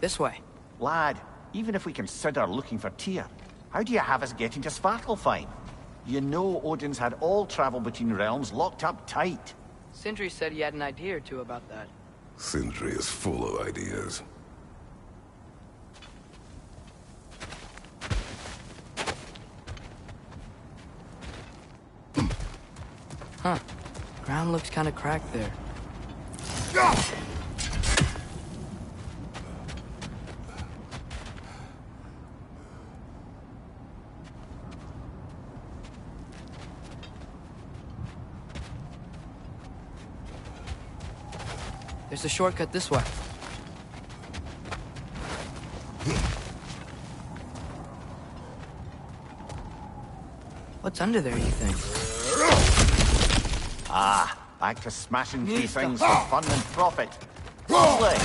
This way. Lad, even if we consider looking for Tyr, how do you have us getting to Svartalfheim? You know Odin's had all travel between realms locked up tight. Sindri said he had an idea or two about that. Sindri is full of ideas. Huh. Ground looks kind of cracked there. There's a shortcut this way. What's under there, you think? Ah, back to smashing through things for fun and profit. Lovely.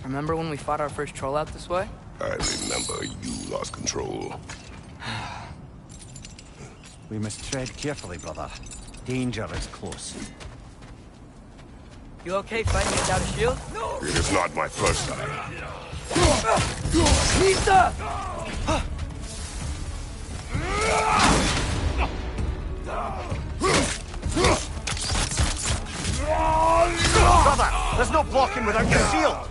Remember when we fought our first troll out this way? I remember you lost control. We must tread carefully, brother. Danger is close. You okay fighting without a shield? No! It is not my first time. Nisa! Brother, there's no blocking without your shield!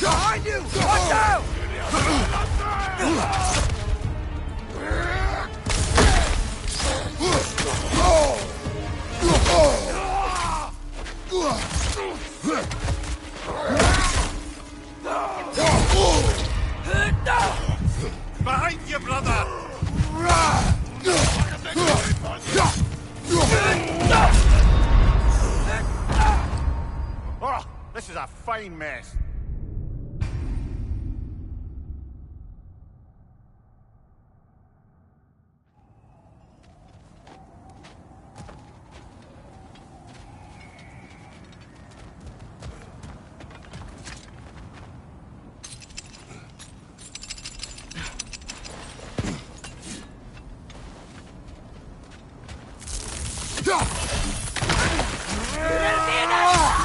Behind you! Watch out! Behind you, brother! Oh, this is a fine mess.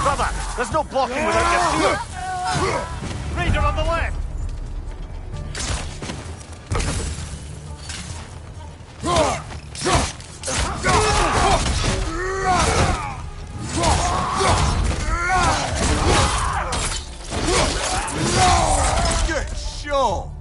Brother, there's no blocking without your shield! Raider on the left! Good show!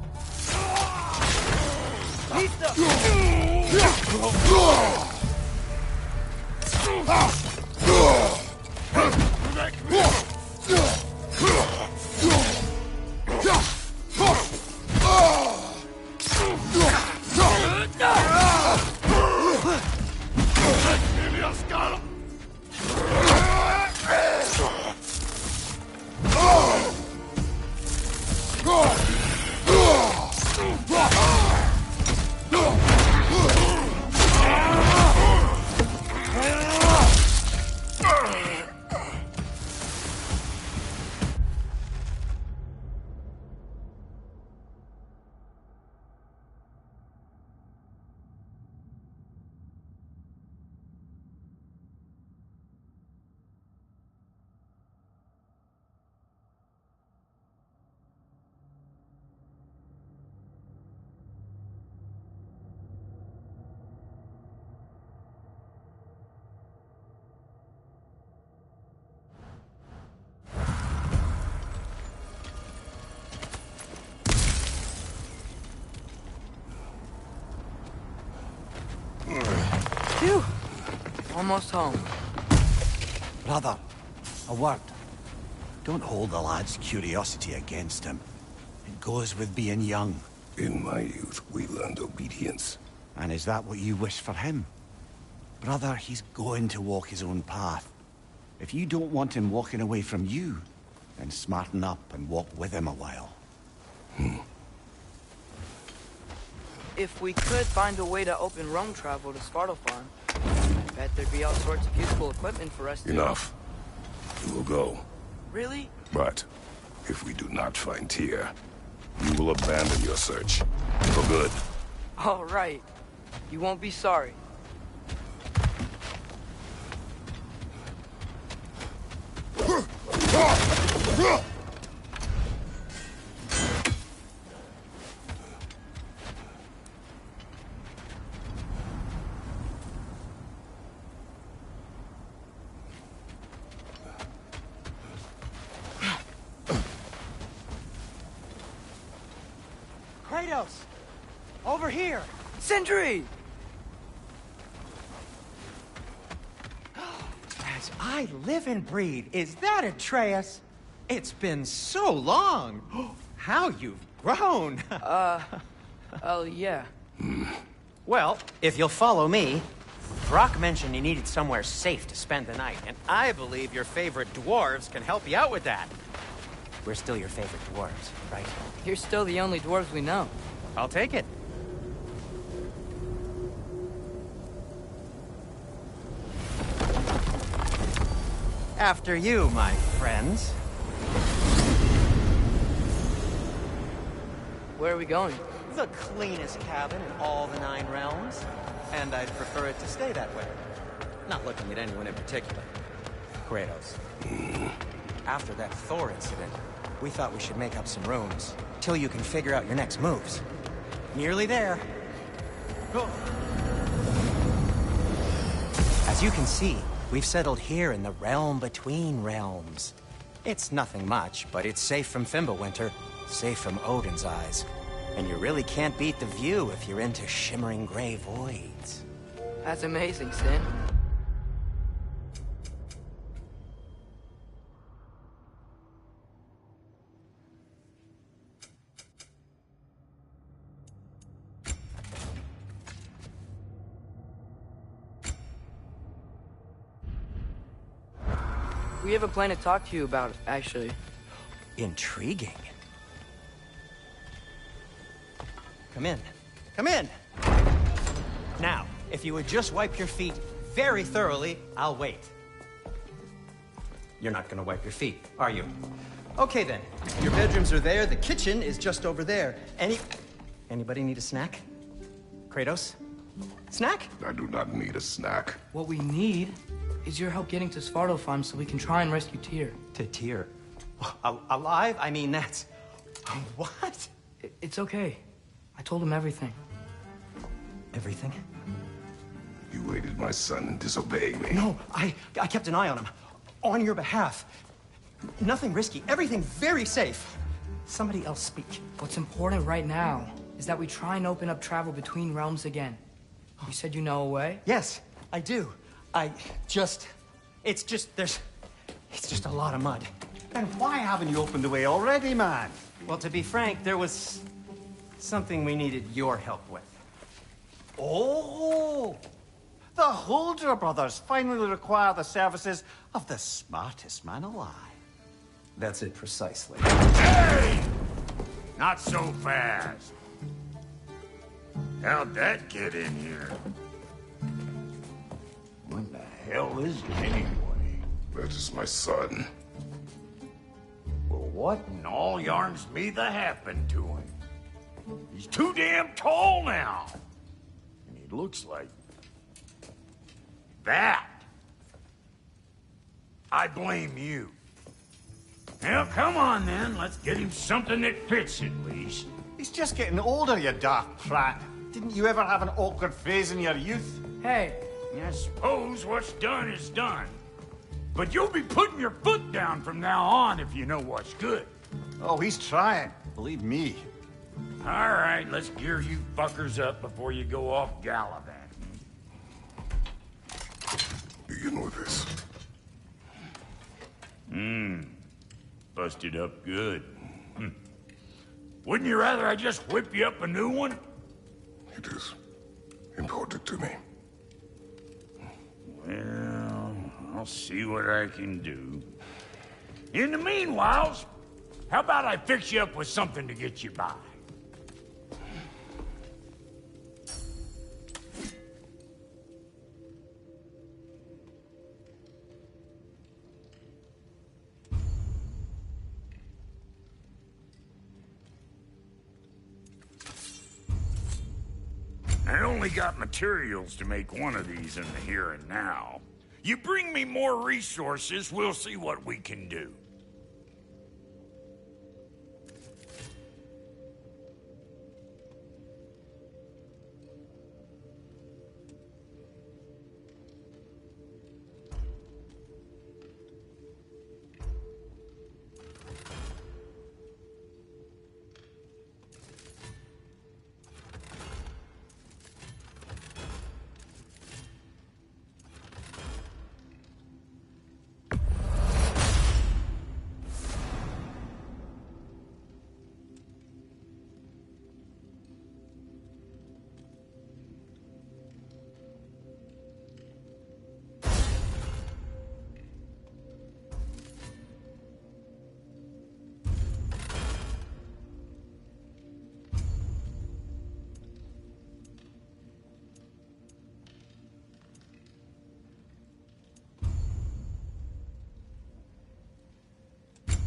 Phew. Almost home. Brother, a word. Don't hold the lad's curiosity against him. It goes with being young. In my youth, we learned obedience. And is that what you wish for him? Brother, he's going to walk his own path. If you don't want him walking away from you, then smarten up and walk with him a while. If we could find a way to open roam travel to Svartalfheim, I bet there'd be all sorts of useful equipment for us to... Enough. We will go. Really? But if we do not find Tyr, you will abandon your search. For good. All right. You won't be sorry. Kratos! Over here! Sindri! As I live and breathe, is that Atreus? It's been so long! How you've grown! Oh, yeah. Well, if you'll follow me, Brock mentioned you needed somewhere safe to spend the night, and I believe your favorite dwarves can help you out with that. We're still your favorite dwarves, right? You're still the only dwarves we know. I'll take it. After you, my friends. Where are we going? The cleanest cabin in all the 9 realms. And I'd prefer it to stay that way. Not looking at anyone in particular. Kratos. After that Thor incident, we thought we should make up some rooms, till you can figure out your next moves. Nearly there. As you can see, we've settled here in the realm between realms. It's nothing much, but it's safe from Fimbulwinter, safe from Odin's eyes. And you really can't beat the view if you're into shimmering gray voids. That's amazing, Sin. We have a plan to talk to you about, actually. Intriguing. Come in. Come in! Now, if you would just wipe your feet very thoroughly, I'll wait. You're not gonna wipe your feet, are you? Okay then. Your bedrooms are there, the kitchen is just over there. Anybody need a snack? Kratos? Snack? I do not need a snack. What we need is your help getting to Svartalfheim so we can try and rescue Tyr. To Tyr? Alive? I mean, that's... What? It's okay. I told him everything. Everything? You aided my son in disobeying me. No, I kept an eye on him. On your behalf. Nothing risky. Everything very safe. Somebody else speak. What's important right now is that we try and open up travel between realms again. You said you know a way? Yes, I do. It's just a lot of mud. Then why haven't you opened the way already, man? Well, to be frank, there was something we needed your help with. Oh! The Holder brothers finally require the services of the smartest man alive. That's it precisely. Hey! Not so fast. How'd that get in here? What the hell is it anyway? That is my son. Well, what in all yarns me that happened to him? He's too damn tall now. And he looks like... that. I blame you. Well, come on then. Let's get him something that fits at least. He's just getting older, you daft prat. Didn't you ever have an awkward phase in your youth? Hey, I suppose what's done is done. But you'll be putting your foot down from now on if you know what's good. Oh, he's trying. Believe me. All right, let's gear you fuckers up before you go off gallivanting. you know this? Busted up good. Wouldn't you rather I just whip you up a new one? It is important to me. Well, I'll see what I can do. In the meanwhile, how about I fix you up with something to get you by? I only got materials to make one of these in the here and now. You bring me more resources, we'll see what we can do.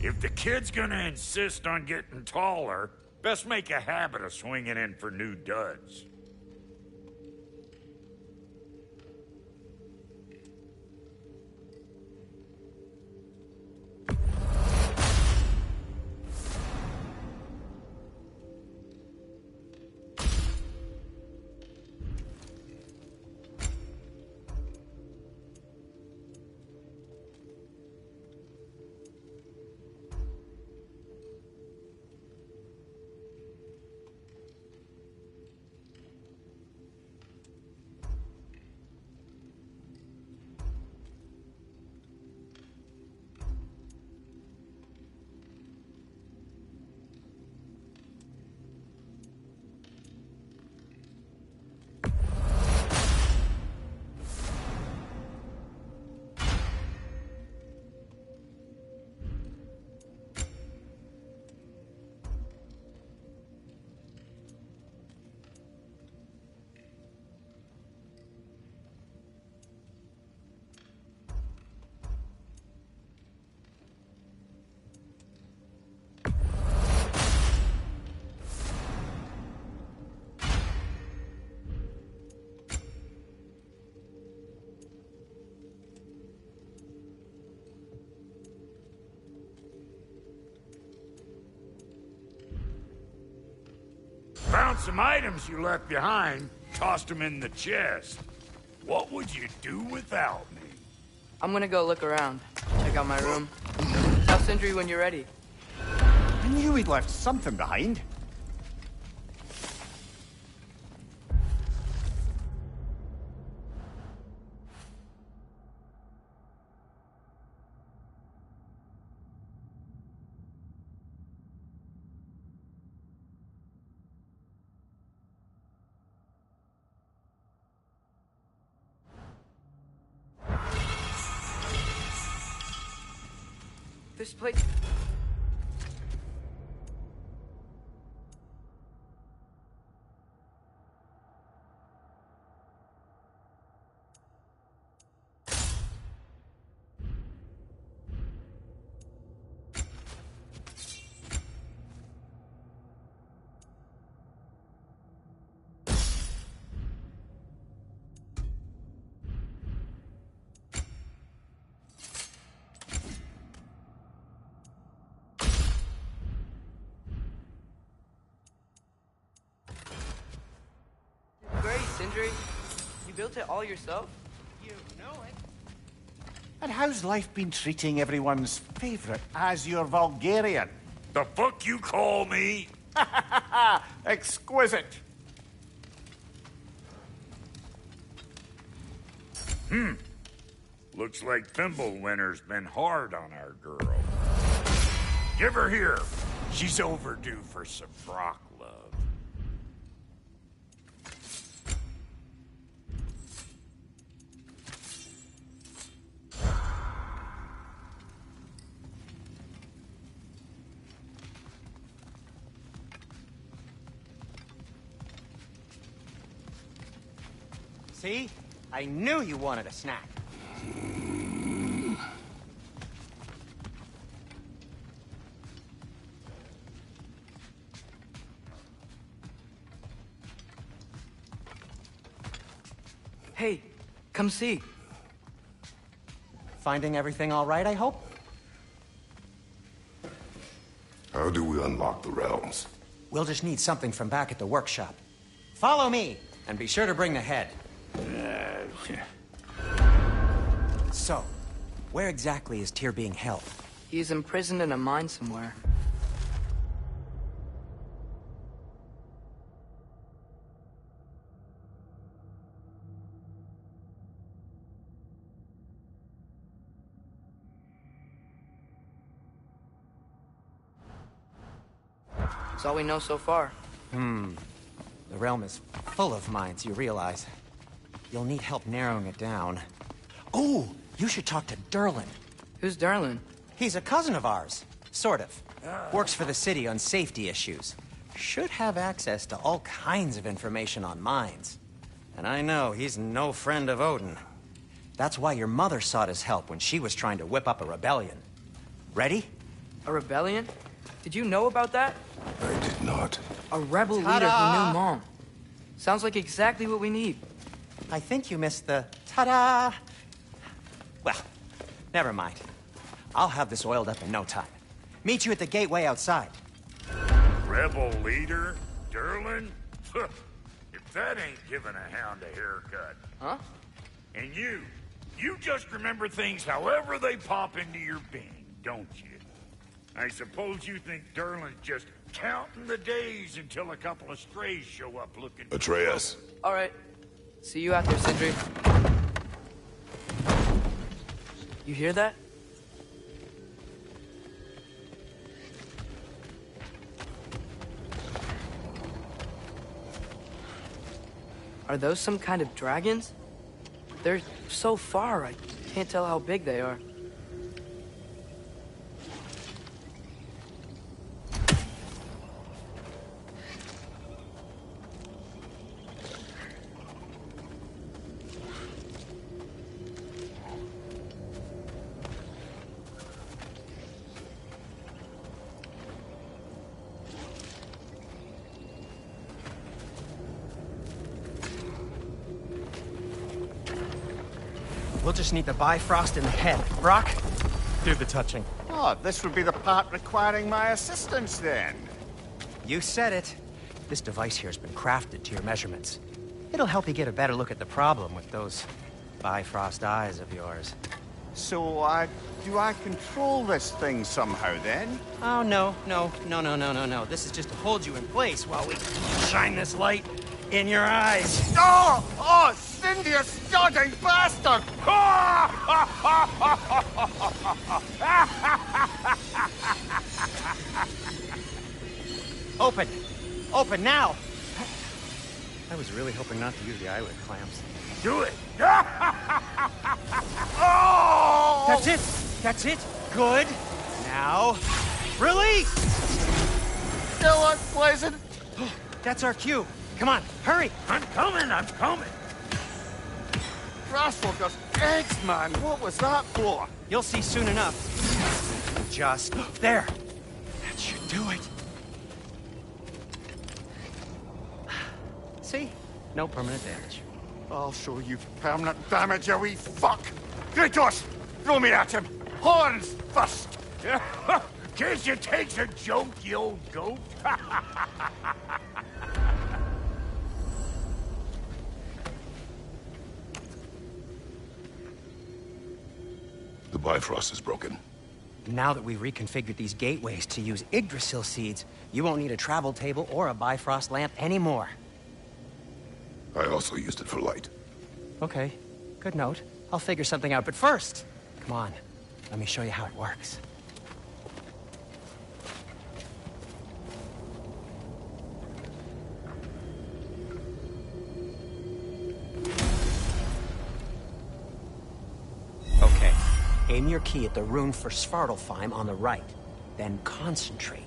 If the kid's gonna insist on getting taller, best make a habit of swinging in for new duds. Found some items you left behind, tossed them in the chest. What would you do without me? I'm gonna go look around. Check out my room. Tell Sindri when you're ready. I knew he'd left something behind. This place... Great, Sindri. You built it all yourself? You know it. And how's life been treating everyone's favorite Azure Vulgarian? The fuck you call me? Exquisite. Looks like Thimblewinter's been hard on our girl. Give her here. She's overdue for some Brock love. See? I knew you wanted a snack. Hey, come see. Finding everything all right, I hope? How do we unlock the realms? We'll just need something from back at the workshop. Follow me, and be sure to bring the head. So, where exactly is Tyr being held? He's imprisoned in a mine somewhere. That's all we know so far. The realm is full of mines, you realize. You'll need help narrowing it down. Oh, you should talk to Durlin. Who's Darlin? He's a cousin of ours. Sort of. Works for the city on safety issues. Should have access to all kinds of information on mines. And I know he's no friend of Odin. That's why your mother sought his help when she was trying to whip up a rebellion. Ready? A rebellion? Did you know about that? I did not. A rebel leader who Ta-da! knew Mom. Sounds like exactly what we need. I think you missed the ta-da. Well, never mind. I'll have this oiled up in no time. Meet you at the gateway outside. Rebel leader? Durlin? If that ain't giving a hound a haircut. Huh? And you just remember things however they pop into your being, don't you? I suppose you think Durlin's just counting the days until a couple of strays show up looking... Atreus. All right. See you out there, Sindri. You hear that? Are those some kind of dragons? They're so far, I can't tell how big they are. We'll just need the Bifrost in the head. Brock, do the touching. Oh, this would be the part requiring my assistance then. You said it. This device here has been crafted to your measurements. It'll help you get a better look at the problem with those Bifrost eyes of yours. So, do I control this thing somehow then? Oh, no. This is just to hold you in place while we shine this light in your eyes. Oh, Cindy, you sodding bastard! Open! Open now! I was really hoping not to use the eyelid clamps. Do it! Oh! That's it! That's it! Good! Now, release! Still unpleasant. That's our cue. Come on, hurry! I'm coming! Grassfuckers, eggs, man. What was that for? You'll see soon enough. Just there. That should do it. See? No permanent damage. I'll show you permanent damage, you wee fuck! Kratos! Throw me at him! Horns first! Guess you takes a joke, you old goat. The Bifrost is broken. Now that we've reconfigured these gateways to use Yggdrasil seeds, you won't need a travel table or a Bifrost lamp anymore. I also used it for light. Okay, good note. I'll figure something out, but first, come on, let me show you how it works. Okay, aim your key at the rune for Svartalfheim on the right, then concentrate.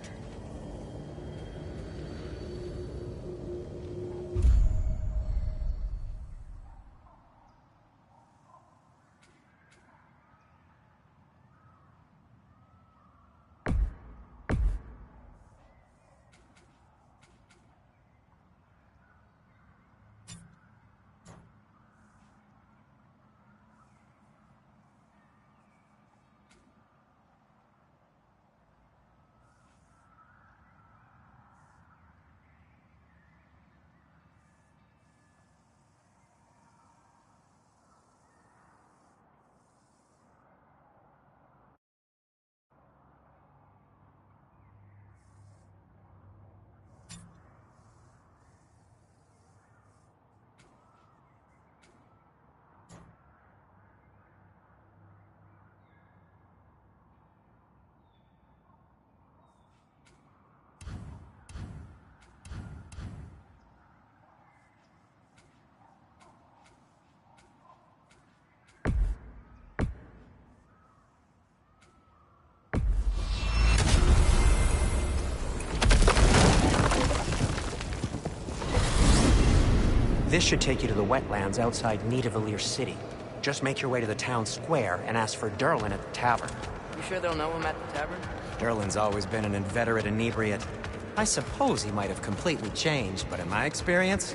This should take you to the wetlands outside Nidavellir City. Just make your way to the town square and ask for Durlin at the tavern. You sure they'll know him at the tavern? Durlin's always been an inveterate inebriate. I suppose he might have completely changed, but in my experience,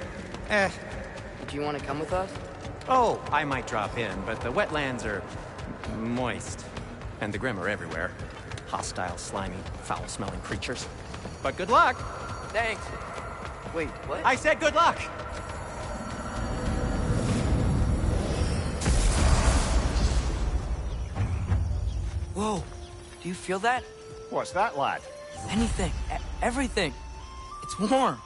Do you want to come with us? Oh, I might drop in, but the wetlands are moist. And the Grim are everywhere. Hostile, slimy, foul-smelling creatures. But good luck! Thanks. Wait, what? I said good luck! Whoa, do you feel that? What's that, lad? Anything, everything. It's warm.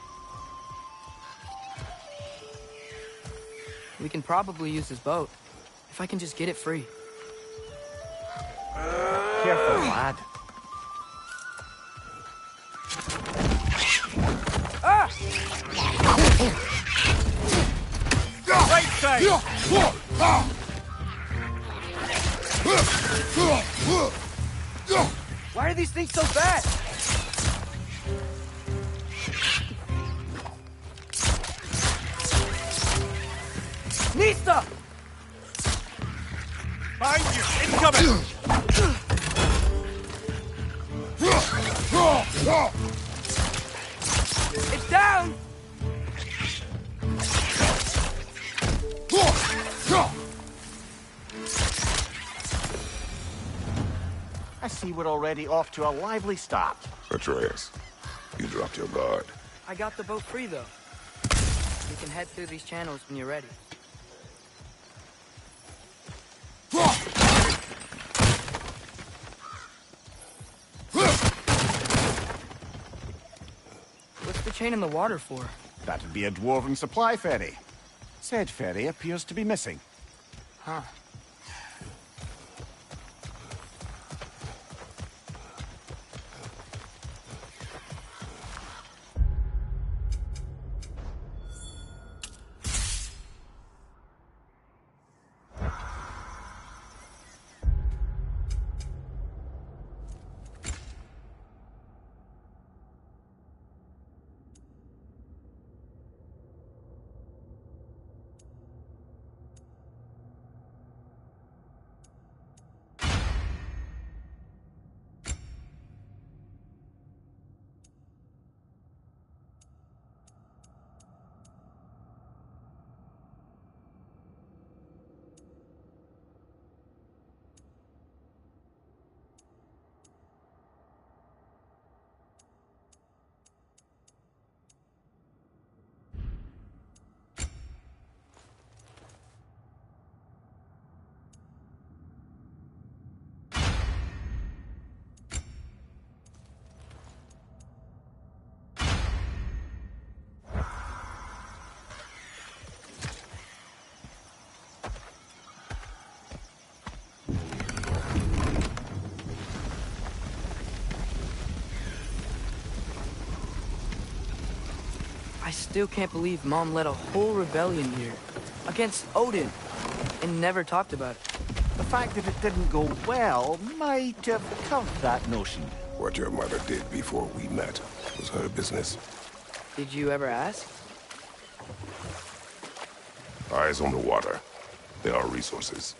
We can probably use this boat, if I can just get it free. Careful, lad. Ah! Right side! Why are these things so fast? Nista! Behind you! Incoming! It's down! I see we're already off to a lively start. Atreus, you dropped your guard. I got the boat free, though. You can head through these channels when you're ready. What's the chain in the water for? That'd be a dwarven supply ferry. Said ferry appears to be missing. Huh. still can't believe Mom led a whole rebellion here. Against Odin. And never talked about it. The fact that it didn't go well might have covered that notion. What your mother did before we met was her business. Did you ever ask? Eyes on the water. There are resources.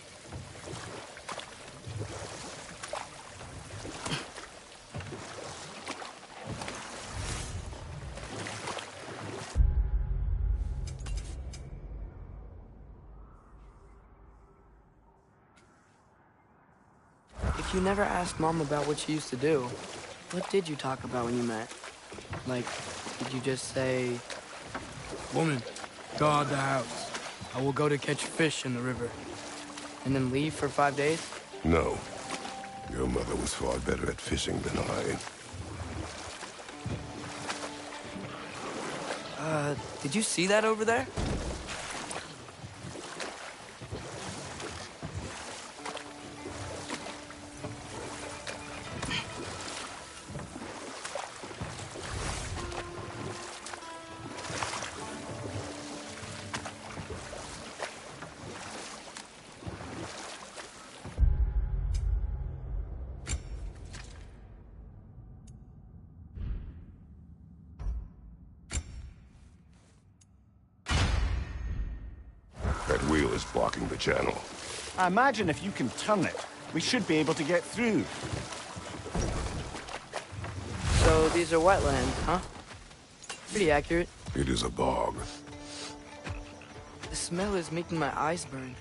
If you never asked Mom about what she used to do, what did you talk about when you met? Like, did you just say... Woman, guard the house. I will go to catch fish in the river. And then leave for 5 days? No. Your mother was far better at fishing than I. Did you see that over there? That wheel is blocking the channel. I imagine if you can turn it, we should be able to get through. So these are wetlands, huh? Pretty accurate. It is a bog. The smell is making my eyes burn.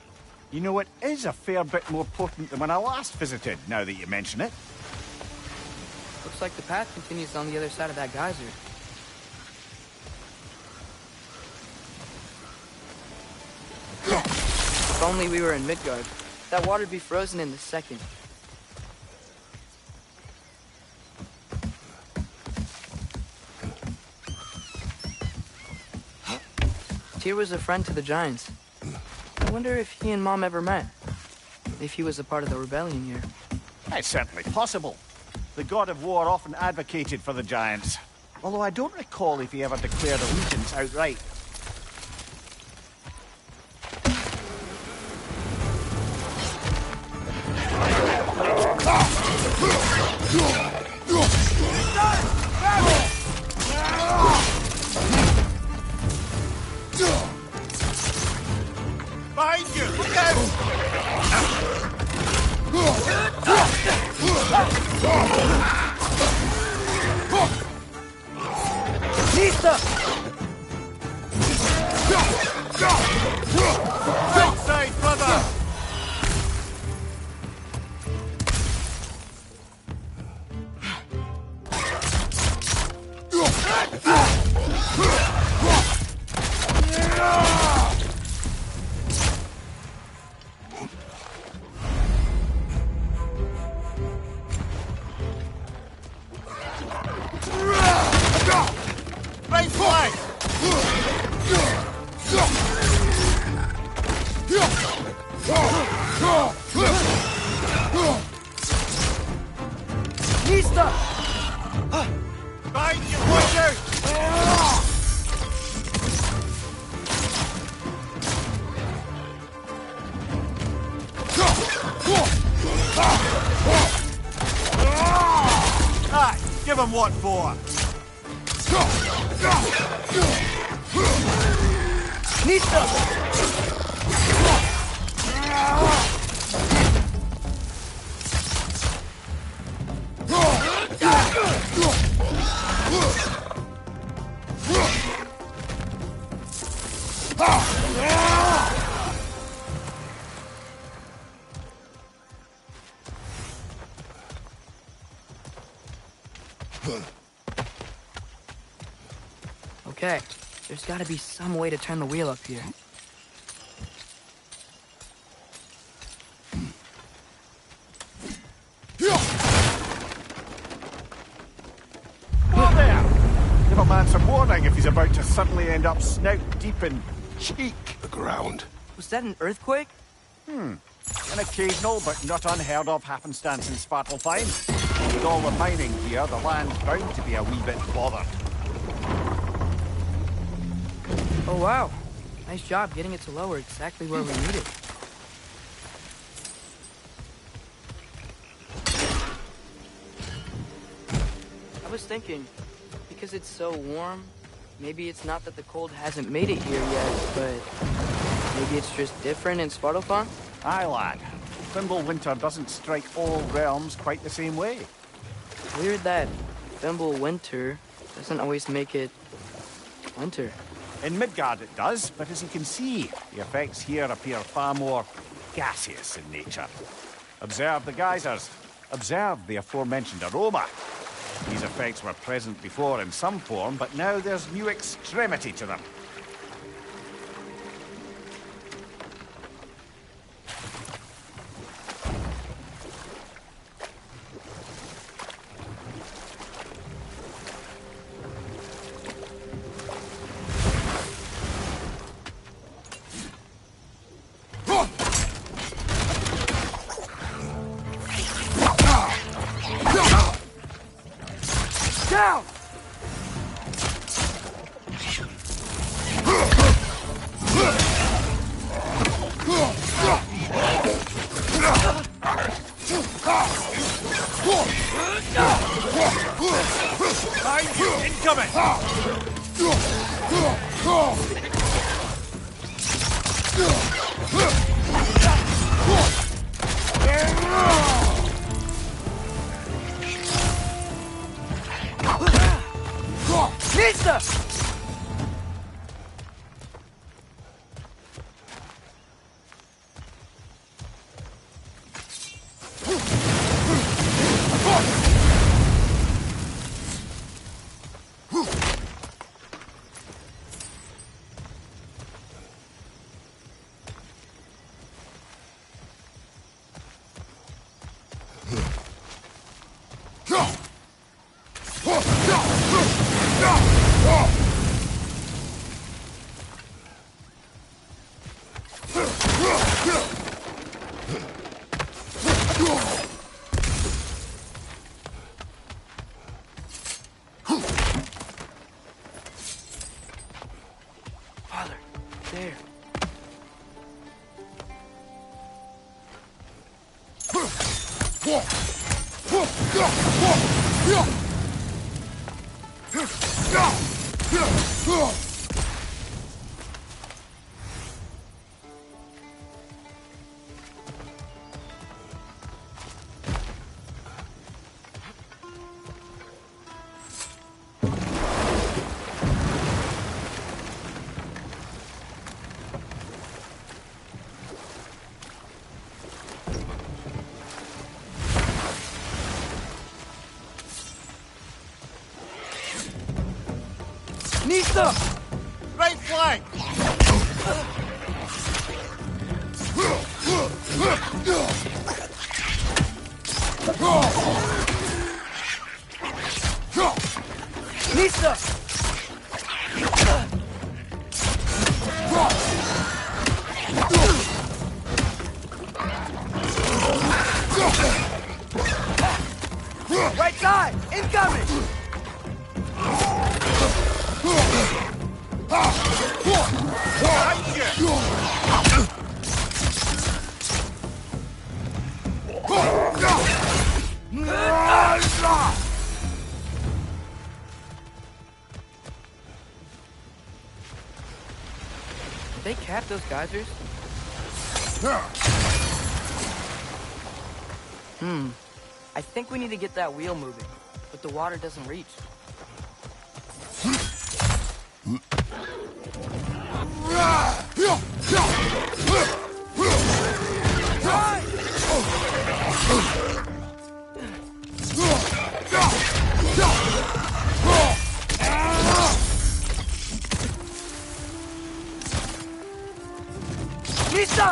You know, it is a fair bit more potent than when I last visited, now that you mention it. Looks like the path continues on the other side of that geyser. If only we were in Midgard. That water'd be frozen in a second. Tyr was a friend to the Giants. I wonder if he and Mom ever met. If he was a part of the rebellion here. It's certainly possible. The god of war often advocated for the Giants. Although I don't recall if he ever declared allegiance outright. Behind you! Look out! Nista! Right side, brother! Right flank! Nista! Behind you, watch out! Aye, give him what for. Nista! Okay, there's gotta be some way to turn the wheel up here. Whoa there! Give a man some warning if he's about to suddenly end up snout deep in cheek. The ground. Was that an earthquake? An occasional but not unheard of happenstance in Svartalfheim. With all the mining here, the land's bound to be a wee bit bothered. Oh, wow. Nice job getting it to lower exactly where we need it. I was thinking, because it's so warm, maybe it's not that the cold hasn't made it here yet, but maybe it's just different in Svartalfheim? Aye, lad. Fimbulwinter doesn't strike all realms quite the same way. Weird that Fimbulwinter doesn't always make it winter. In Midgard it does, but as you can see, the effects here appear far more gaseous in nature. Observe the geysers. Observe the aforementioned aroma. These effects were present before in some form, but now there's new extremity to them. Down! Incoming! Nista! Father, there. Nista! Right flank! Nista! Right side! Incoming! Did they cap those geysers? I think we need to get that wheel moving, but the water doesn't reach. Nista!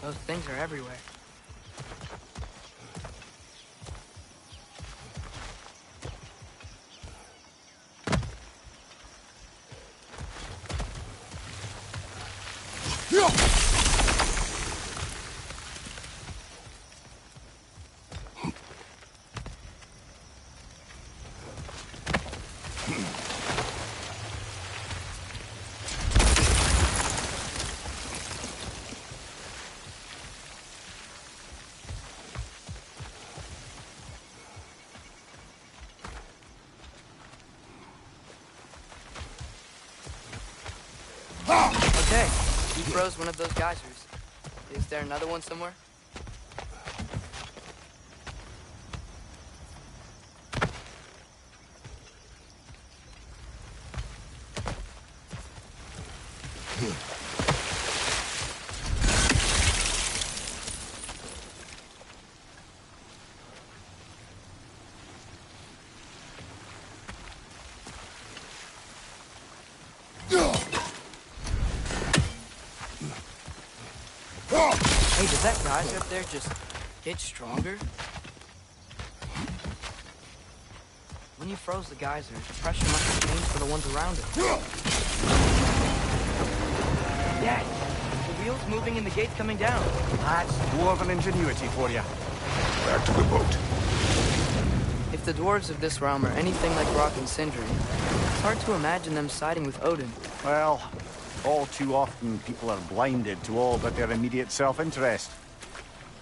Those things are everywhere. Okay, you froze one of those geysers. Is there another one somewhere? Hey, does that geyser up there just get stronger? When you froze the geyser, the pressure must have changed for the ones around it. Dad, the wheel's moving and the gate's coming down. That's dwarven ingenuity for you. Back to the boat. If the dwarves of this realm are anything like Rock and Sindri, it's hard to imagine them siding with Odin. Well, all too often people are blinded to all but their immediate self-interest.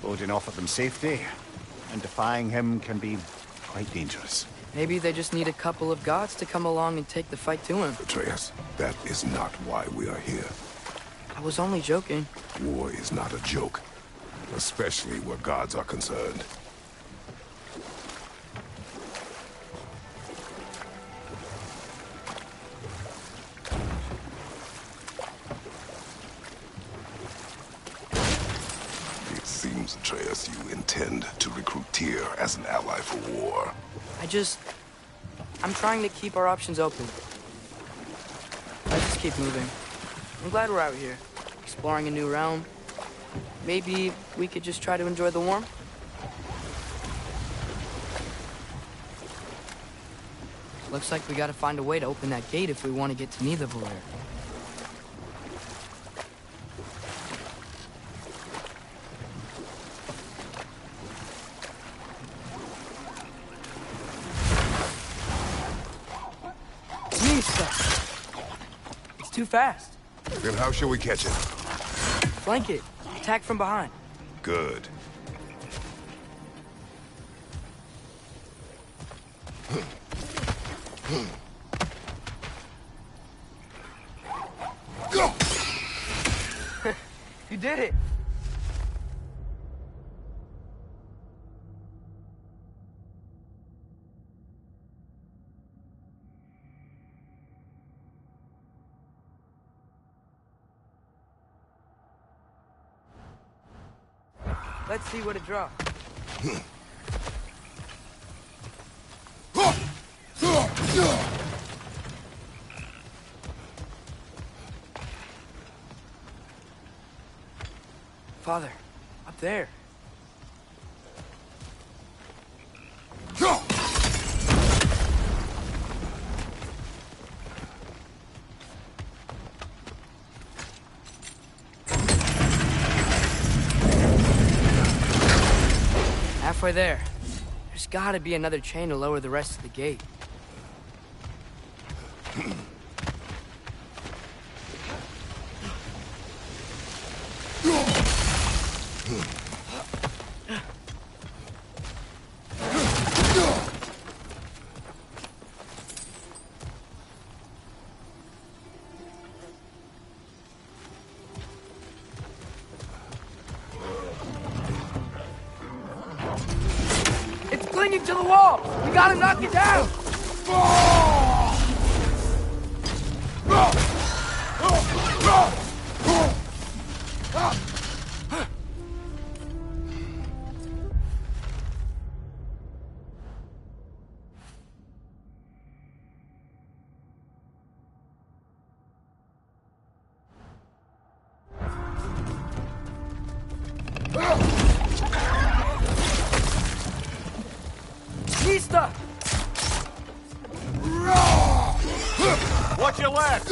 Odin offered them safety, and defying him can be quite dangerous. Maybe they just need a couple of gods to come along and take the fight to him. Atreus, that is not why we are here. I was only joking. War is not a joke, especially where gods are concerned. It seems, Atreus, you intend to recruit Tyr as an ally for war. I'm trying to keep our options open. Let's just keep moving. I'm glad we're out here, exploring a new realm. Maybe we could just try to enjoy the warmth? Looks like we gotta find a way to open that gate if we want to get to Nidavellir. It's too fast. Then how shall we catch it? Flank it. Attack from behind. Good. Go! You did it! Let's see what it drops. Father, up there. Halfway there. There's gotta be another chain to lower the rest of the gate. Clinging to the wall! We gotta knock it down! Watch your left!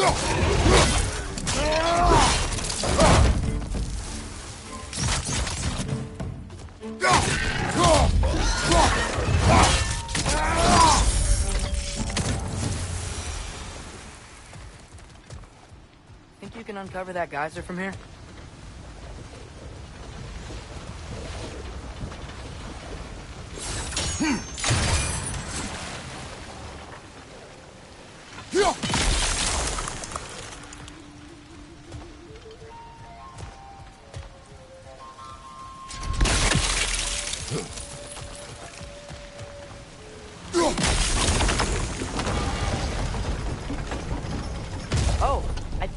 Think you can uncover that geyser from here?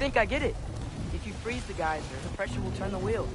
think I get it. If you freeze the geyser, the pressure will turn the wheel.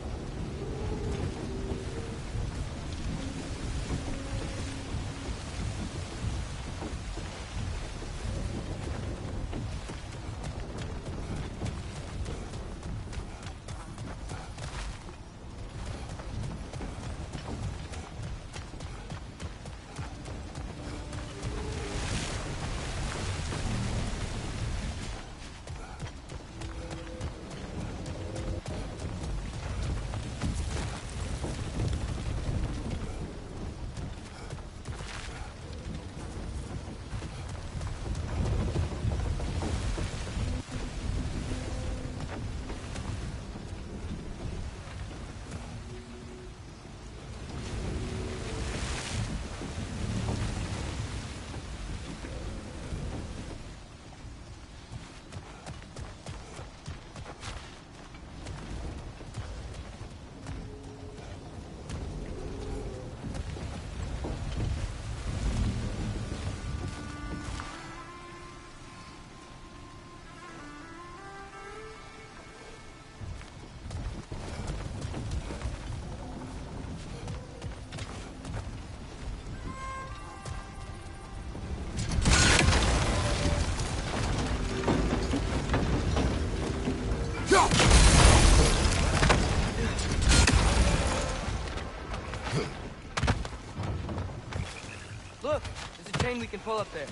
Look, there's a chain we can pull up there.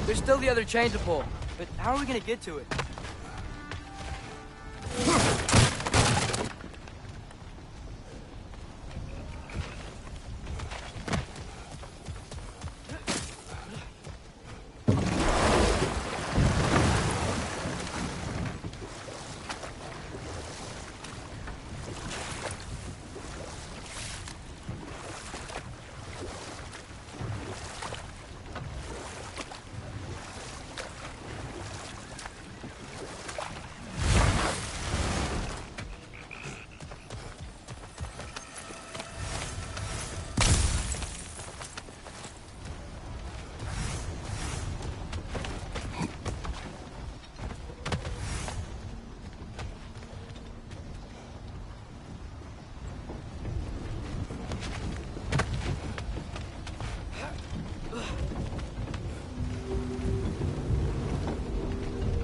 There's still the other chain to pull, but how are we gonna get to it?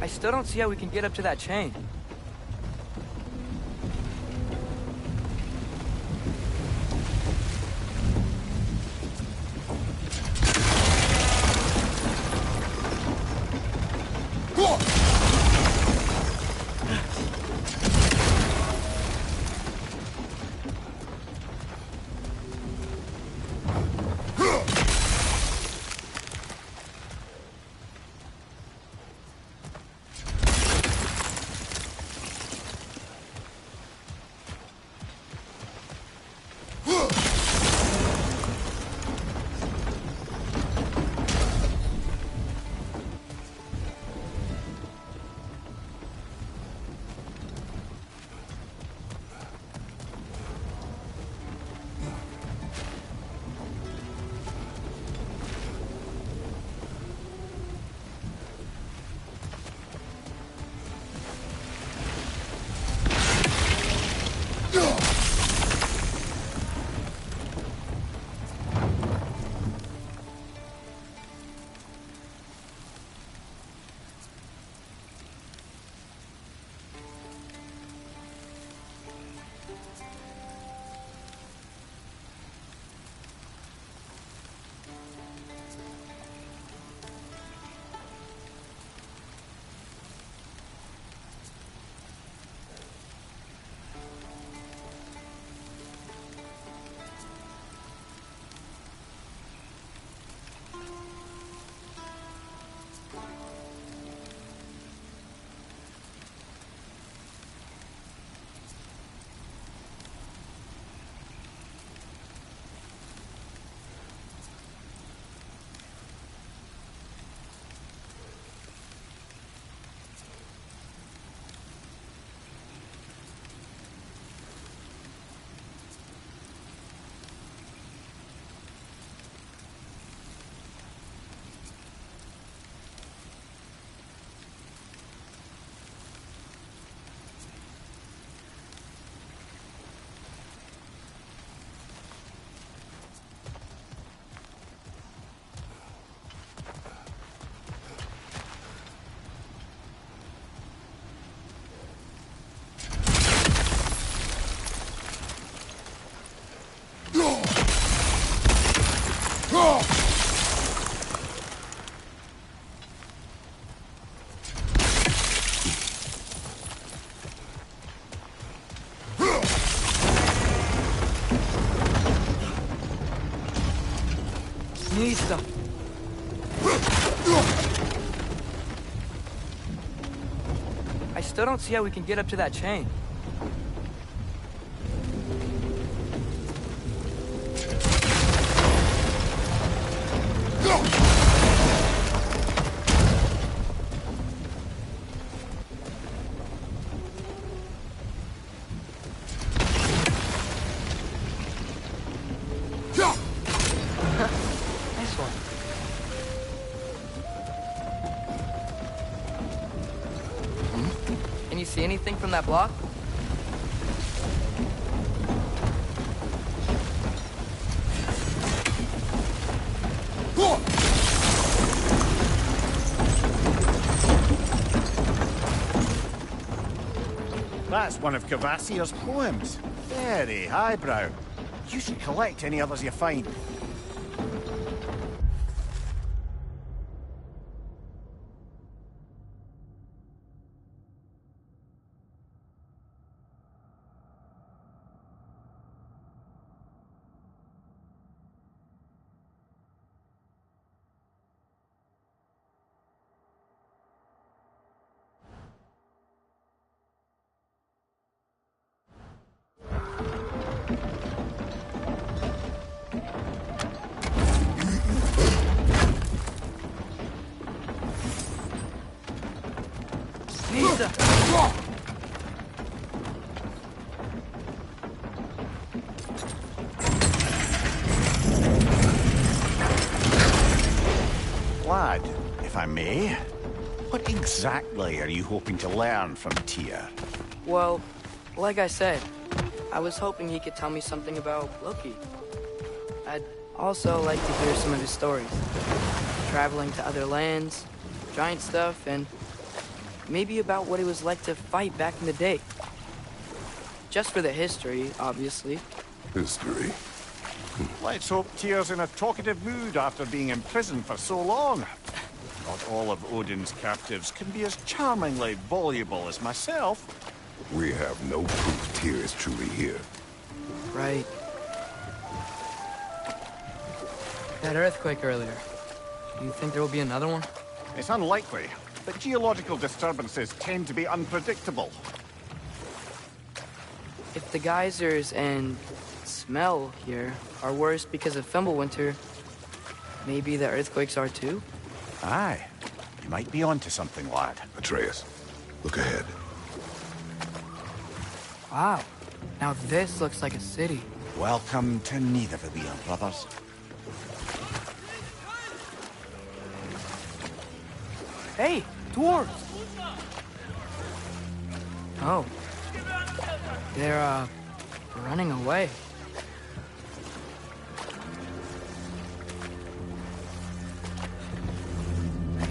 I still don't see how we can get up to that chain. Nista. I still don't see how we can get up to that chain. Nice one. Can you see anything from that block? That's one of Cavassier's poems. Very highbrow. You should collect any others you find. Nista! Lad, if I may, what exactly are you hoping to learn from Tyr? Well, like I said, I was hoping he could tell me something about Loki. I'd also like to hear some of his stories. Traveling to other lands, giant stuff, and maybe about what it was like to fight back in the day. Just for the history, obviously. History. Let's hope Tyr's in a talkative mood after being in prison for so long. Not all of Odin's captives can be as charmingly voluble as myself. We have no proof Tyr is truly here. Right. That earthquake earlier. Do you think there will be another one? It's unlikely, but geological disturbances tend to be unpredictable. If the geysers and smell here are worse because of Fimbulwinter, maybe the earthquakes are too? Aye. You might be onto something, lad. Atreus, look ahead. Wow. Now this looks like a city. Welcome to Nidavellir, brothers. Hey, dwarves! Oh. They're, running away.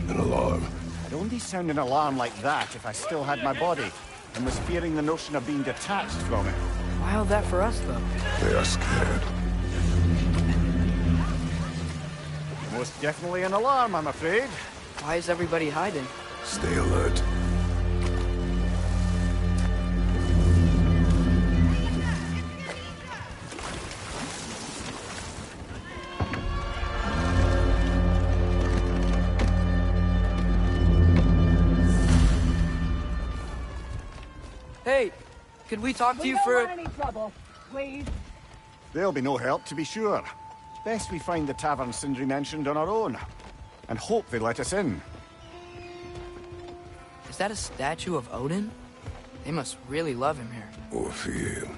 An alarm. I'd only sound an alarm like that if I still had my body, and was fearing the notion of being detached from it. Wild that for us, though. They are scared. Most definitely an alarm, I'm afraid. Why is everybody hiding? Stay alert. Hey, could we talk to you We for... don't want any trouble, please. There'll be no help, to be sure. Best we find the tavern Sindri mentioned on our own. And hope they let us in. Is that a statue of Odin? They must really love him here. Or fear him.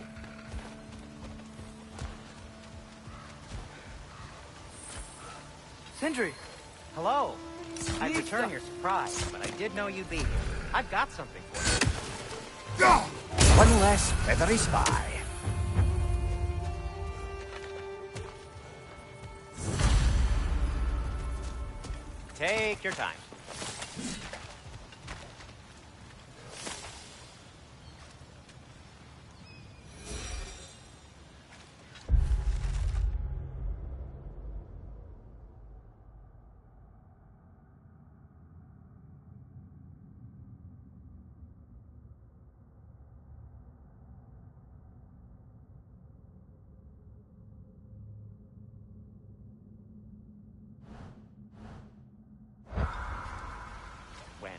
Sindri! Hello. I Sneak return stuff. your surprise, but I did know you'd be here. I've got something for you. One less feathery spy. Take your time.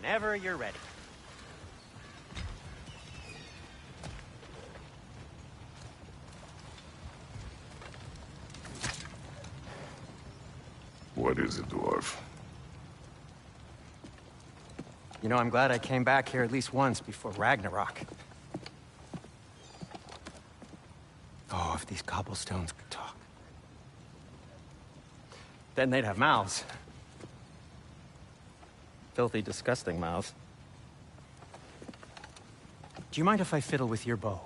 whenever you're ready. What is it, dwarf? You know, I'm glad I came back here at least once before Ragnarok. Oh, if these cobblestones could talk. Then they'd have mouths. Filthy, disgusting mouths. Do you mind if I fiddle with your bow?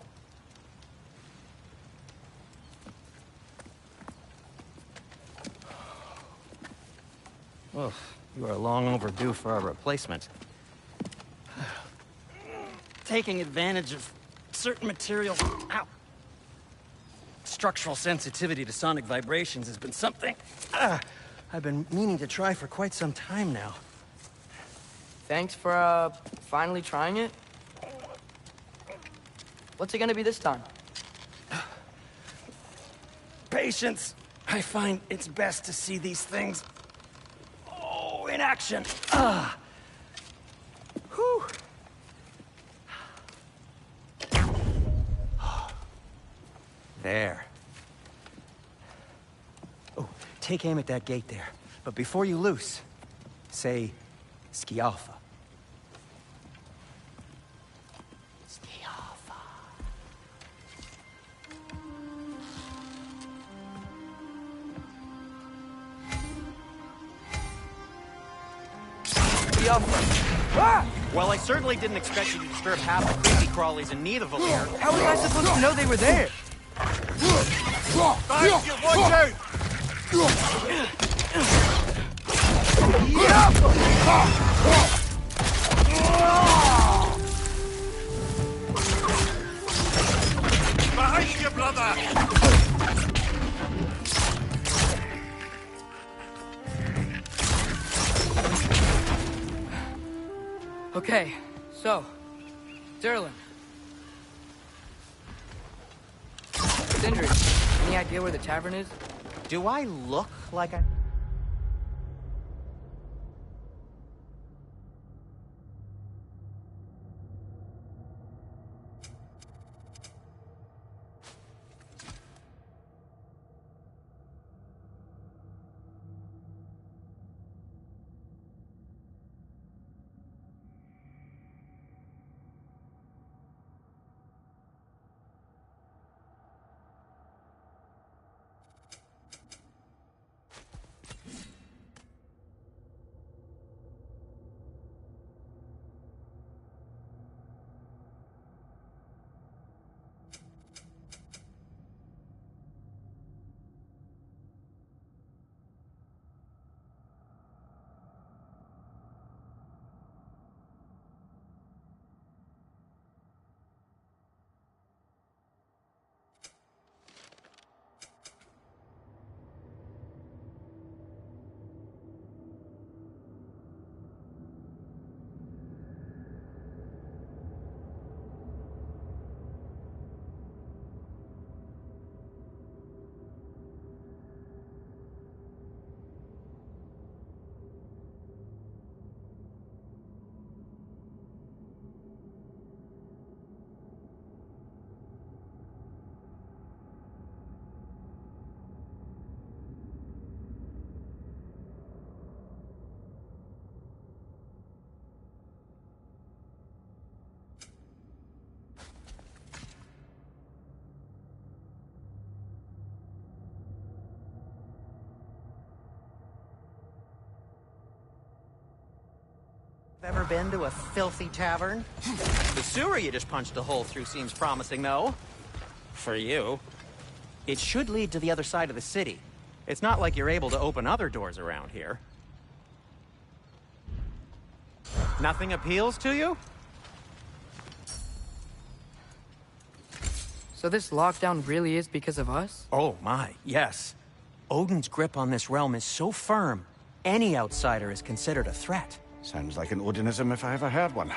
Well, you are long overdue for a replacement. Taking advantage of certain materials. Ow! Structural sensitivity to sonic vibrations has been something I've been meaning to try for quite some time now. Thanks for, finally trying it. What's it gonna be this time? Patience. I find it's best to see these things, in action. Whew. There. Oh, take aim at that gate there. But before you loose, say, Skialfa. Skialfa. Well, I certainly didn't expect you to disturb half the creepy crawlies in need of a lair. How was I supposed to know they were there? Watch out! Behind you, brother! Okay, so, Durlin. Sindri, any idea where the tavern is? Do I look like I... Ever been to a filthy tavern? The sewer you just punched a hole through seems promising, though. For you. It should lead to the other side of the city. It's not like you're able to open other doors around here. Nothing appeals to you? So this lockdown really is because of us? Oh my, yes. Odin's grip on this realm is so firm, any outsider is considered a threat. Sounds like an Odinism if I ever heard one.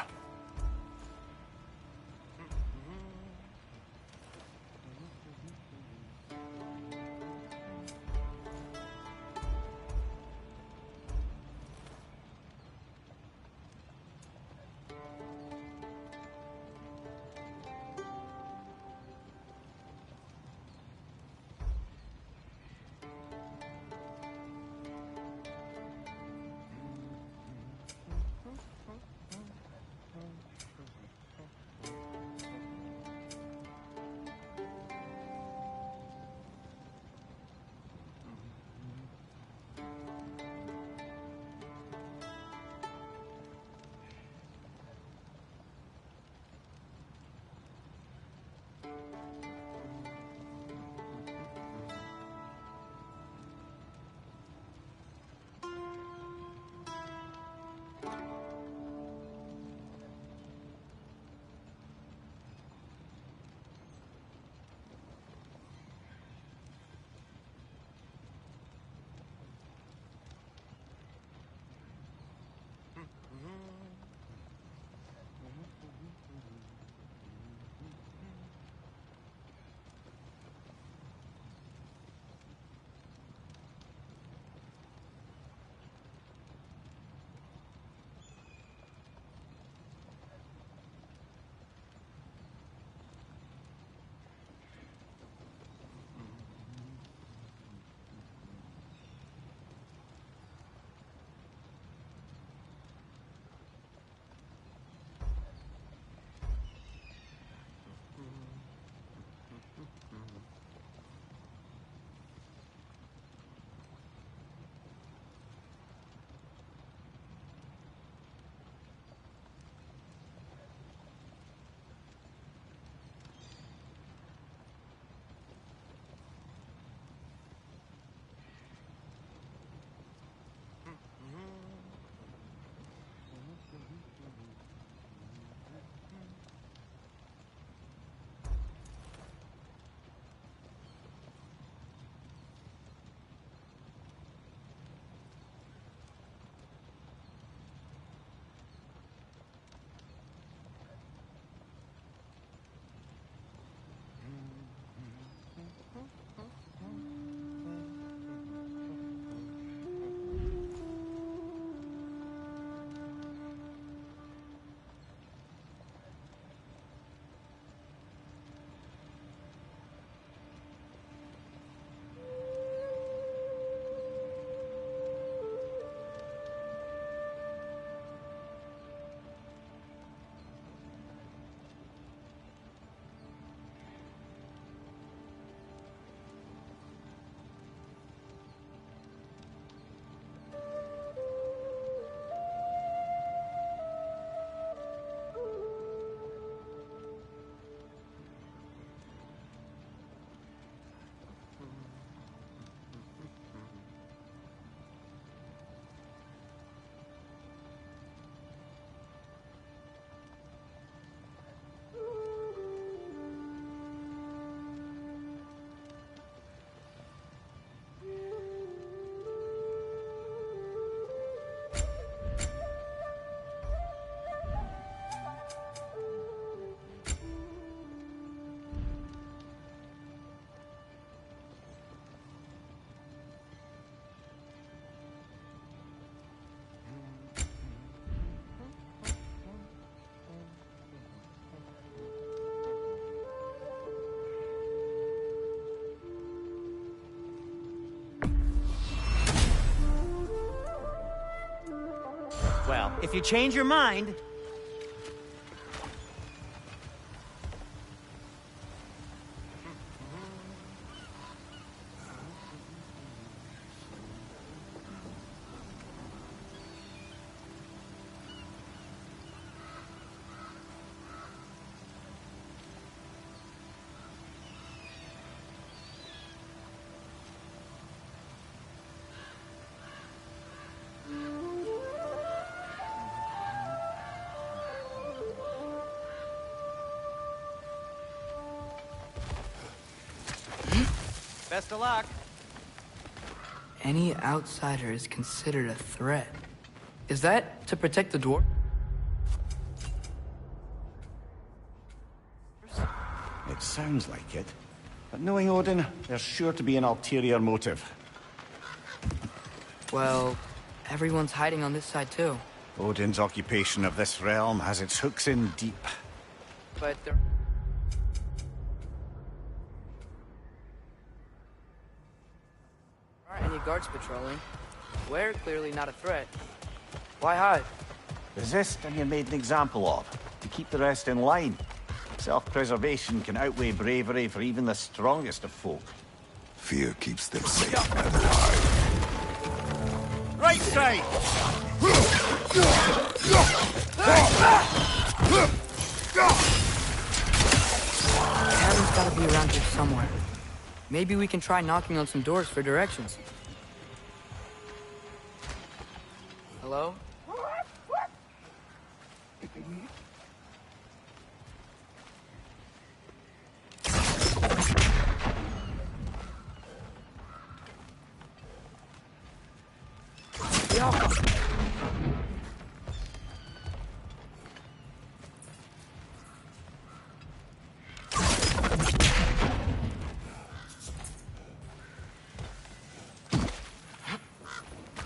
If you change your mind... Best of luck. Any outsider is considered a threat. Is that to protect the dwarf? It sounds like it. But knowing Odin, there's sure to be an ulterior motive. Well, everyone's hiding on this side too. Odin's occupation of this realm has its hooks in deep. But there aren't any guards patrolling. We're clearly not a threat. Why hide? Resist and you're made an example of, to keep the rest in line. Self-preservation can outweigh bravery for even the strongest of folk. Fear keeps them safe and alive. Right side! Cabin's gotta be around here somewhere. Maybe we can try knocking on some doors for directions. Hello?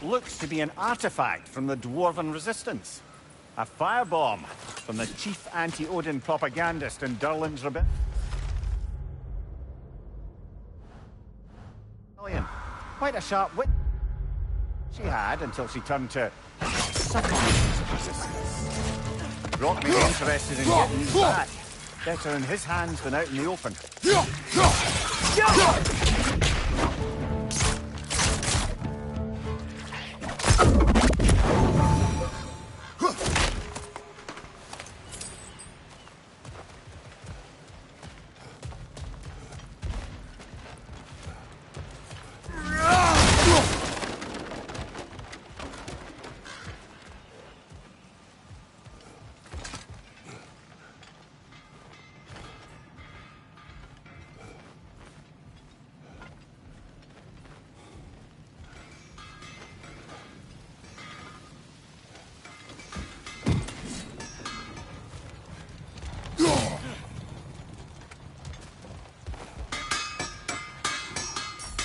Looks to be an artifact from the Dwarven Resistance. A firebomb from the chief anti-Odin propagandist in Durlin's rebellion. Quite a sharp wit she had until she turned to supplements of resistance. Brought me interested in getting these back. Better in his hands than out in the open.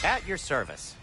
At your service.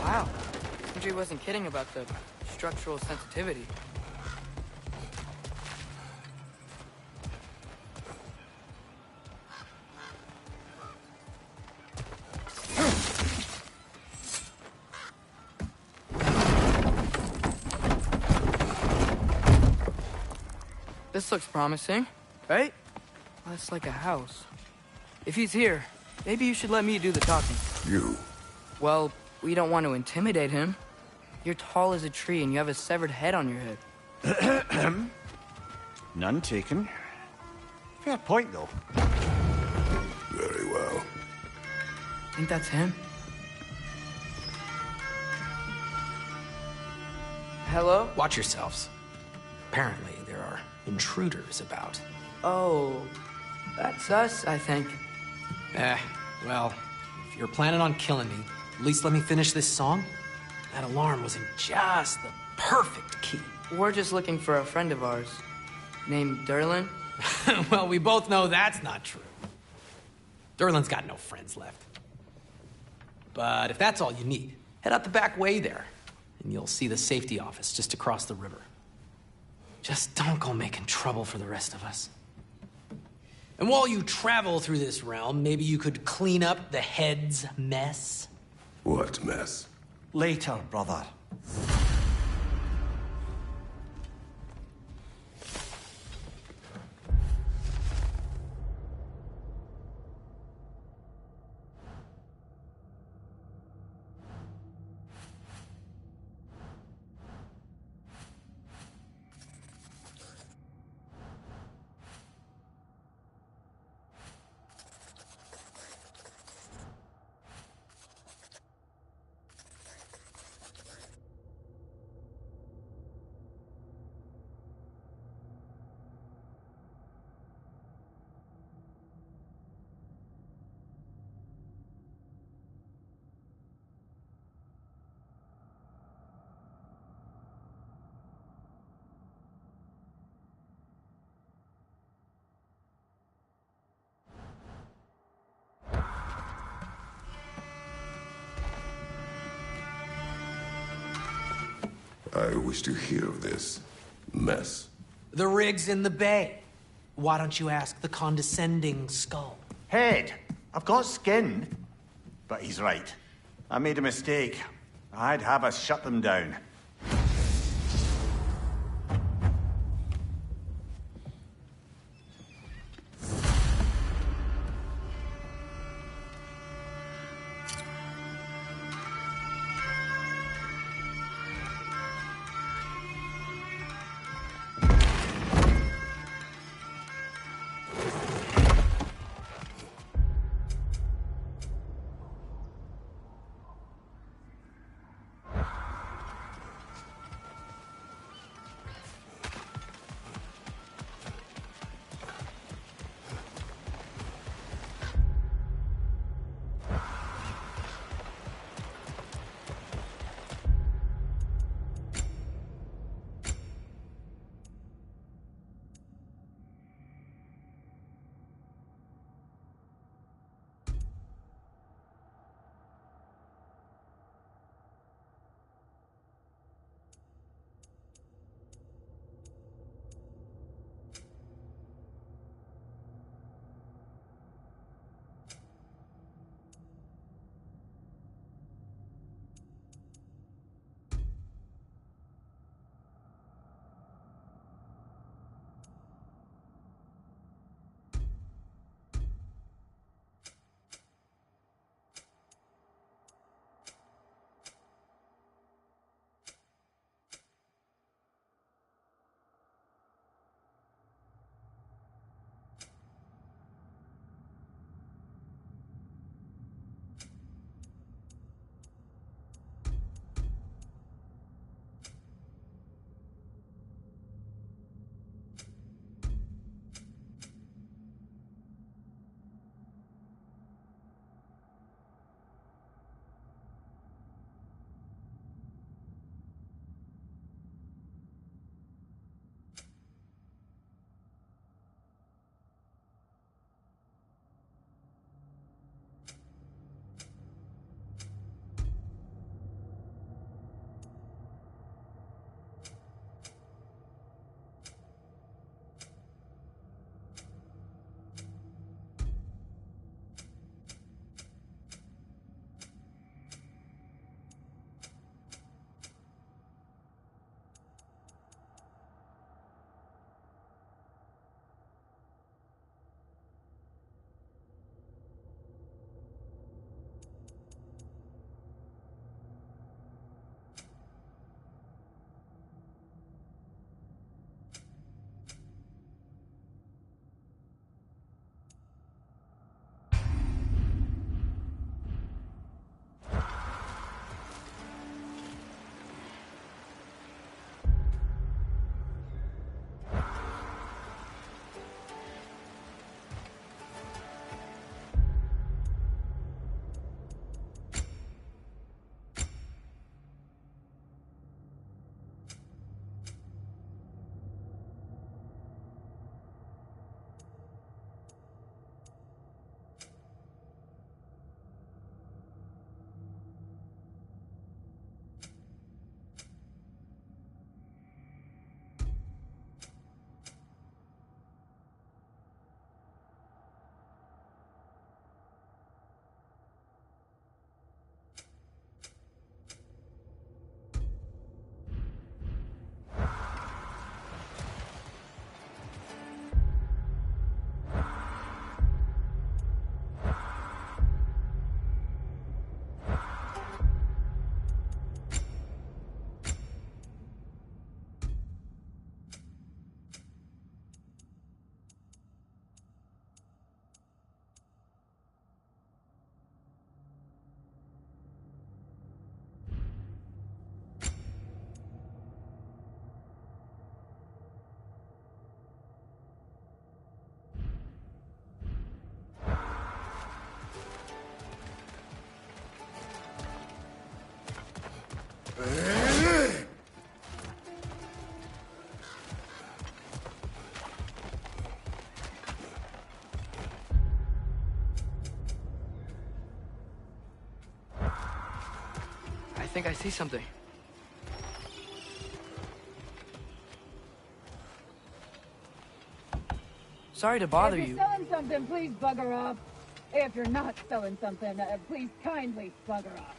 Wow. Sindri wasn't kidding about the structural sensitivity. This looks promising, right? Well, it's like a house. If he's here, maybe you should let me do the talking. You? Well, we don't want to intimidate him. You're tall as a tree and you have a severed head on your head. None taken. Fair point, though. Very well. Think that's him? Hello? Watch yourselves. Apparently, there are intruders about. Oh, that's us, I think. Well, if you're planning on killing me, at least let me finish this song. That alarm was in just the perfect key. We're just looking for a friend of ours named Durlin. Well, we both know that's not true. Durlin's got no friends left. But if that's all you need, head out the back way there, and you'll see the safety office just across the river. Just don't go making trouble for the rest of us. And while you travel through this realm, maybe you could clean up the head's mess? What mess? Later, brother. I wish to hear of this mess. The rig's in the bay. Why don't you ask the condescending skull? Head, I've got skin. But he's right. I made a mistake. I'd have us shut them down. I think I see something. Sorry to bother if you. you're selling something, please bugger off. If you're not selling something, please kindly bugger off.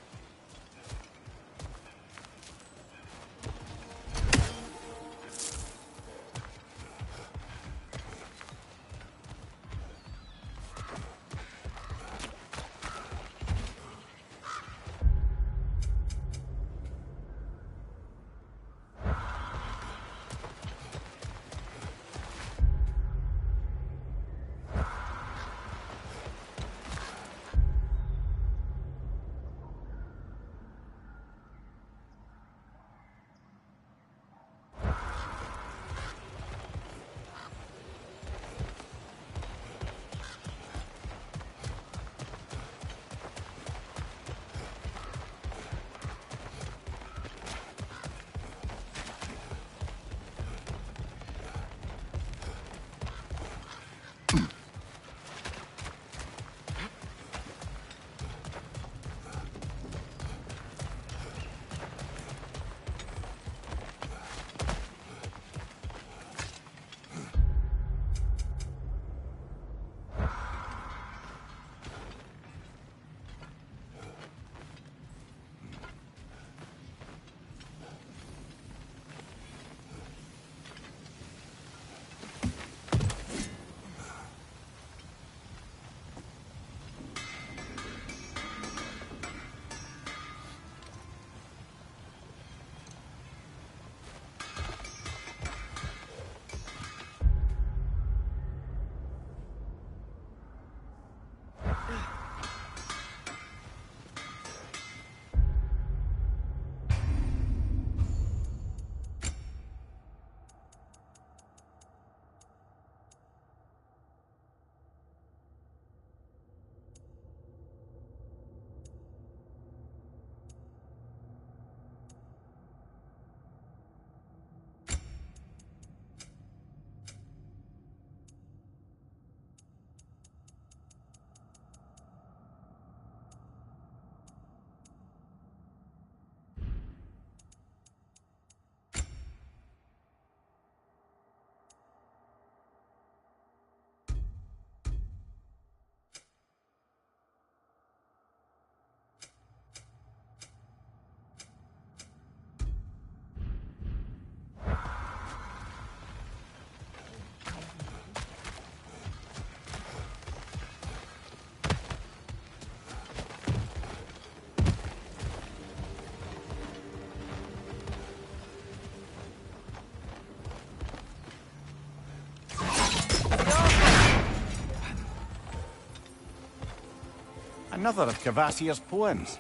Another of Cavassier's poems.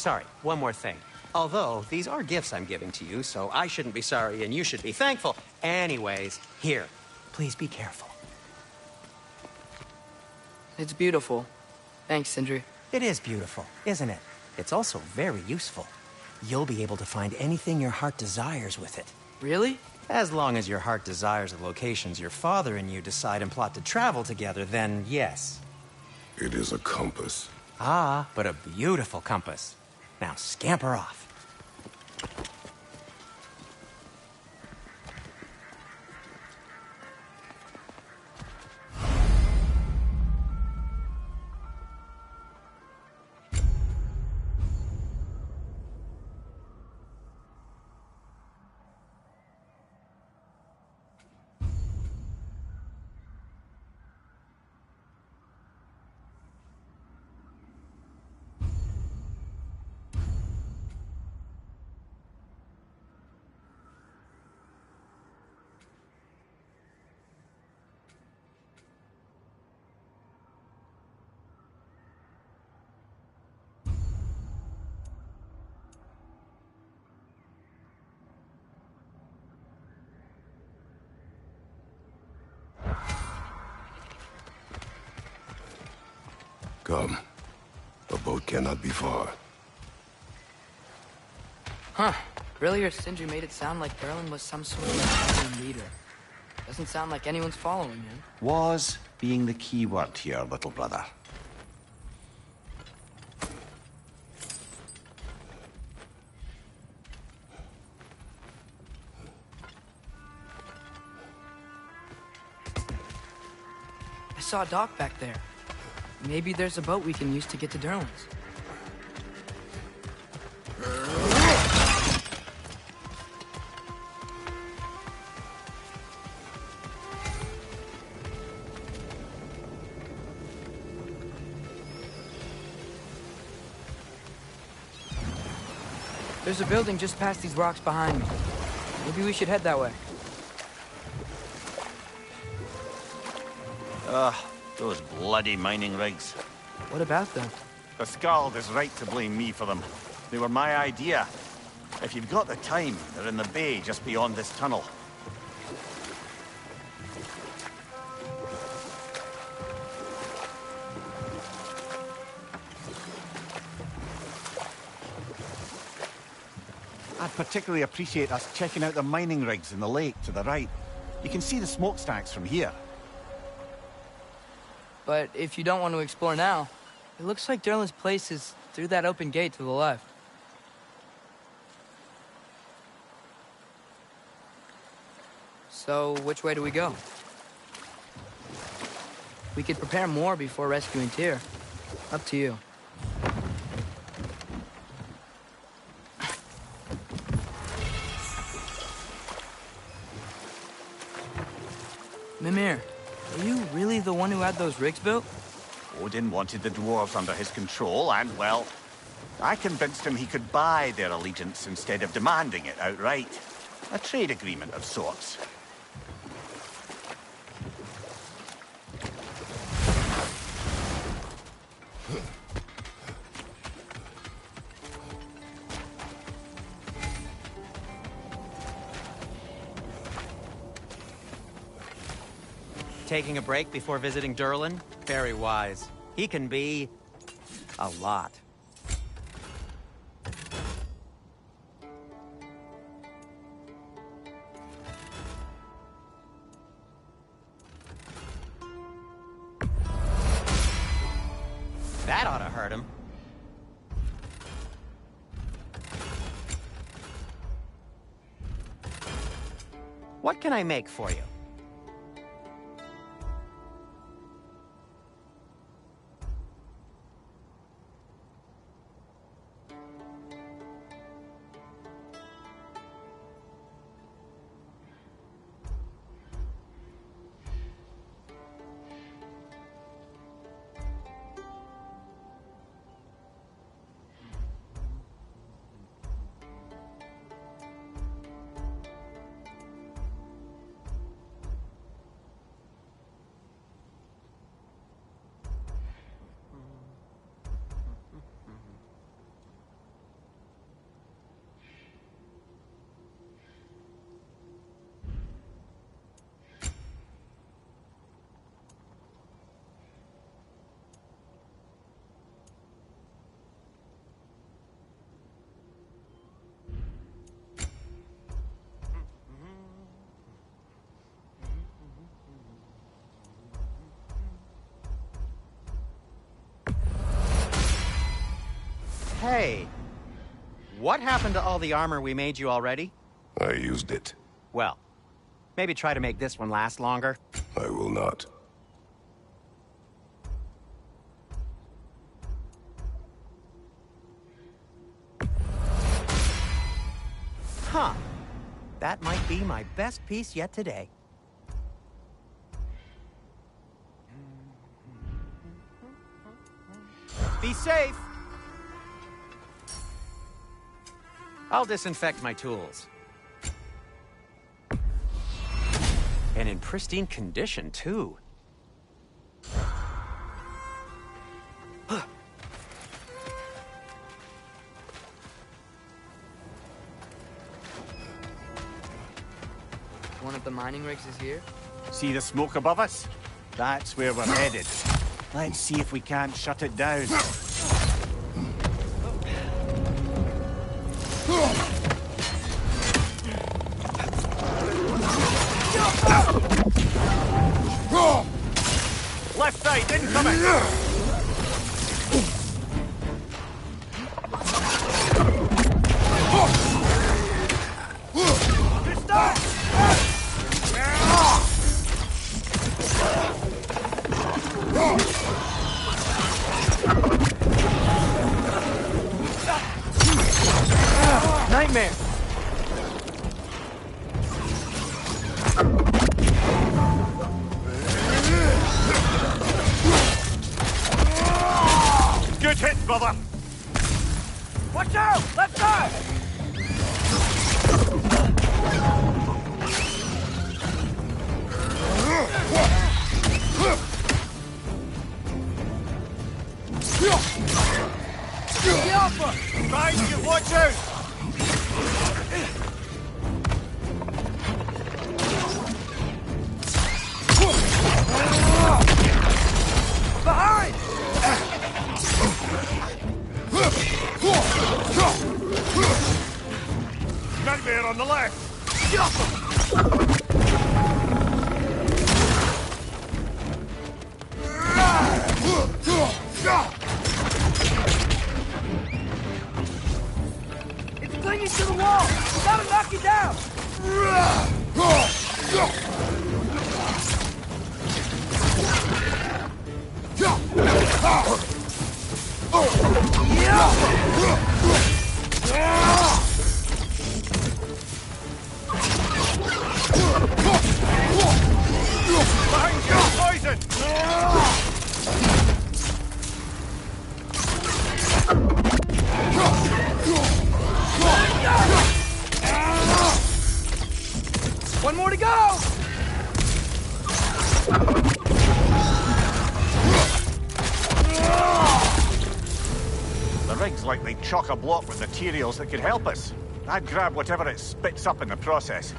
sorry, one more thing. Although, these are gifts I'm giving to you, so I shouldn't be sorry and you should be thankful. Anyways, here, please be careful. It's beautiful. Thanks, Sindri. It is beautiful, isn't it? It's also very useful. You'll be able to find anything your heart desires with it. Really? As long as your heart desires the locations your father and you decide and plot to travel together, then yes. It is a compass. Ah, but a beautiful compass. Now scamper off. Come. The boat cannot be far. Huh. Earlier, Sindri made it sound like Durlin was some sort of leader. Doesn't sound like anyone's following him. Was being the key word here, little brother. I saw a dock back there. Maybe there's a boat we can use to get to Durlin's. There's a building just past these rocks behind me. Maybe we should head that way. Those bloody mining rigs. What about them? The Skald is right to blame me for them. They were my idea. If you've got the time, they're in the bay just beyond this tunnel. I'd particularly appreciate us checking out the mining rigs in the lake to the right. You can see the smokestacks from here. But if you don't want to explore now, it looks like Durlin's place is through that open gate to the left. So, which way do we go? We could prepare more before rescuing Tyr. Up to you. Mimir, are you really the one who had those rigs built? Odin wanted the dwarves under his control, and, well, I convinced him he could buy their allegiance instead of demanding it outright. A trade agreement of sorts. Taking a break before visiting Durlin? Very wise. He can be... a lot. That ought to hurt him. What can I make for you? Hey, what happened to all the armor we made you already? I used it. Well, maybe try to make this one last longer. I will not. Huh. That might be my best piece yet today. Be safe! I'll disinfect my tools. And in pristine condition, too. One of the mining rigs is here? See the smoke above us? That's where we're headed. Let's see if we can't shut it down. Left side, incoming! Nightmare! Good hit, brother! Watch out! Left side! Guys, you watch out! Behind! Nightmare on the left! It's clinging to the wall! We gotta knock it down! Behind you, poison! One more to go! The rig's likely chock-a-block with materials that could help us. I'd grab whatever it spits up in the process.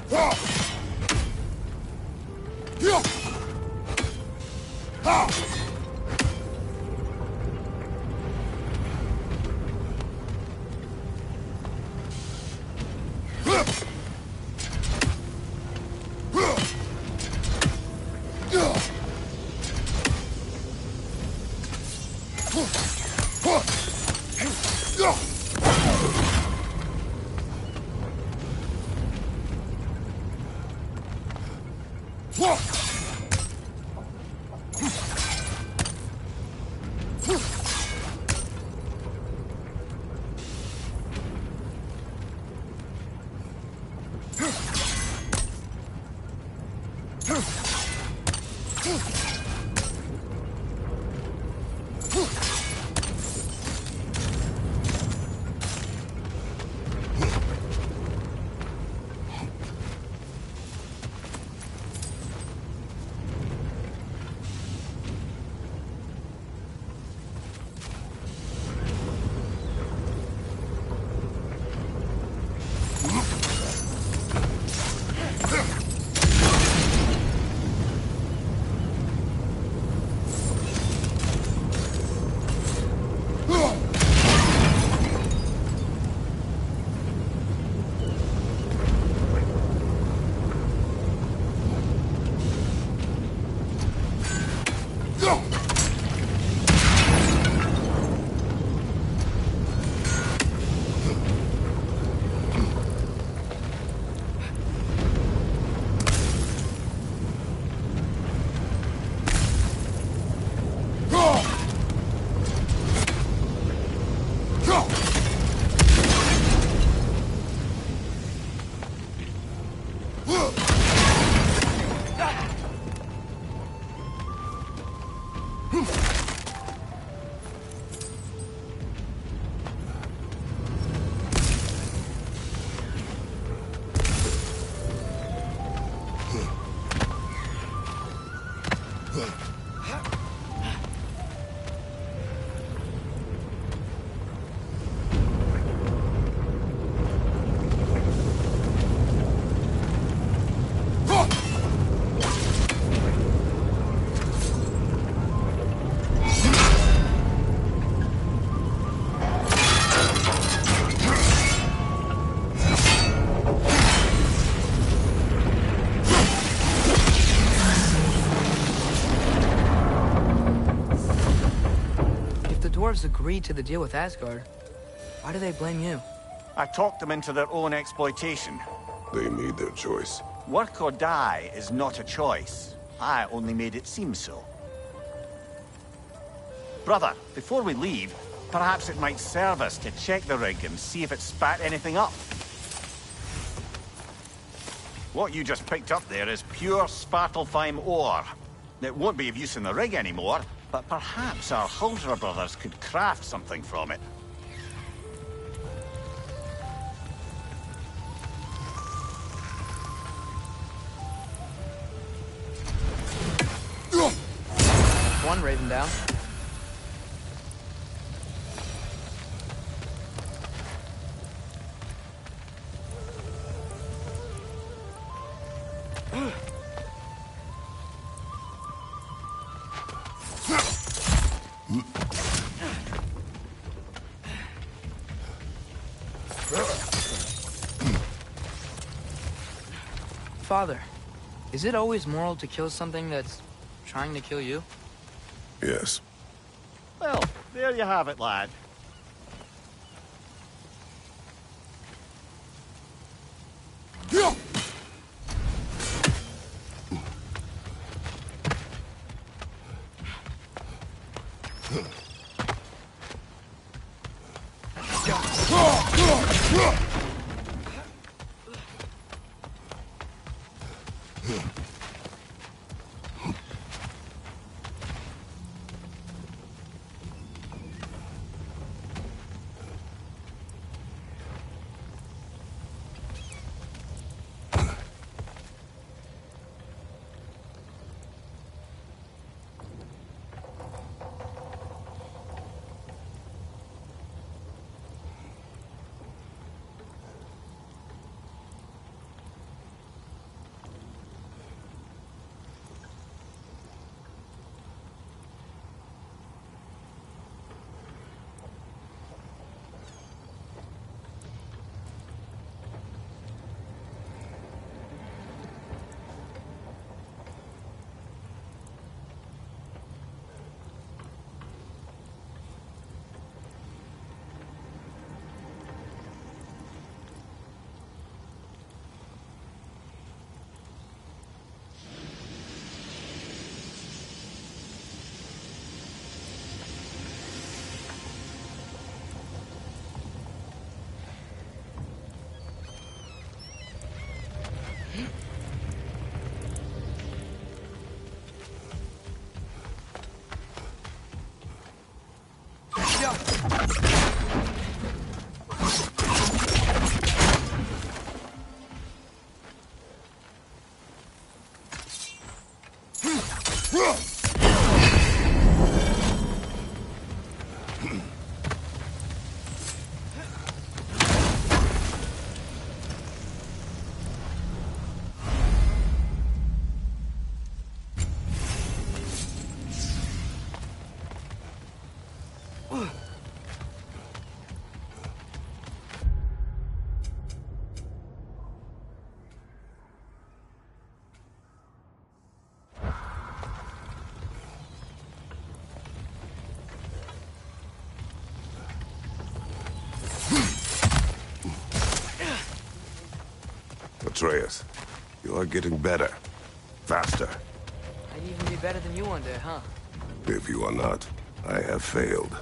dwarves agreed to the deal with Asgard, why do they blame you? I talked them into their own exploitation. They made their choice. Work or die is not a choice. I only made it seem so. Brother, before we leave, perhaps it might serve us to check the rig and see if it spat anything up. What you just picked up there is pure Svartalfheim ore. It won't be of use in the rig anymore, but perhaps our Huldra brothers could craft something from it. One Raven down. Father, is it always moral to kill something that's trying to kill you? Yes. Well, there you have it, lad. Atreus, you are getting better. Faster. I'd even be better than you one day, huh? If you are not, I have failed.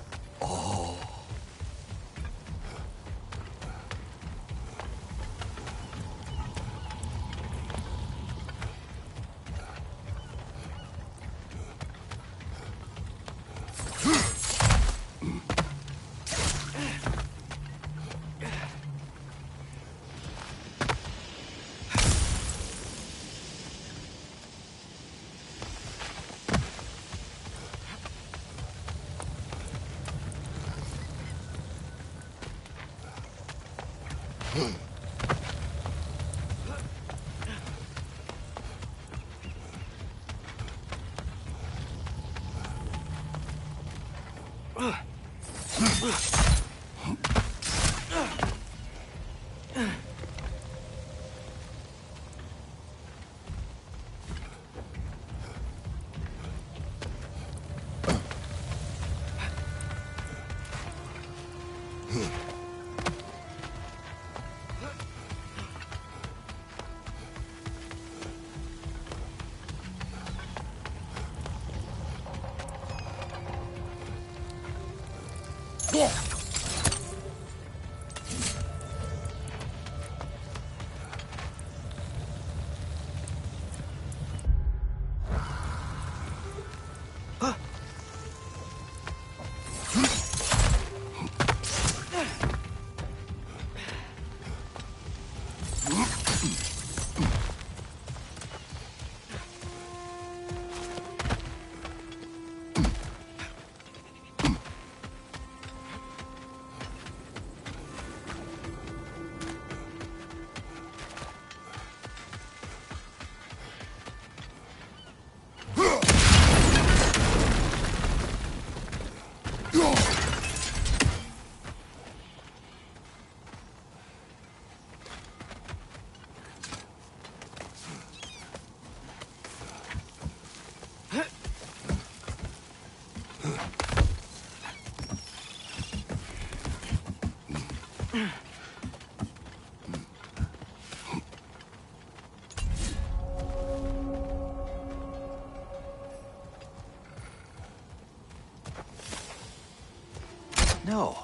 No,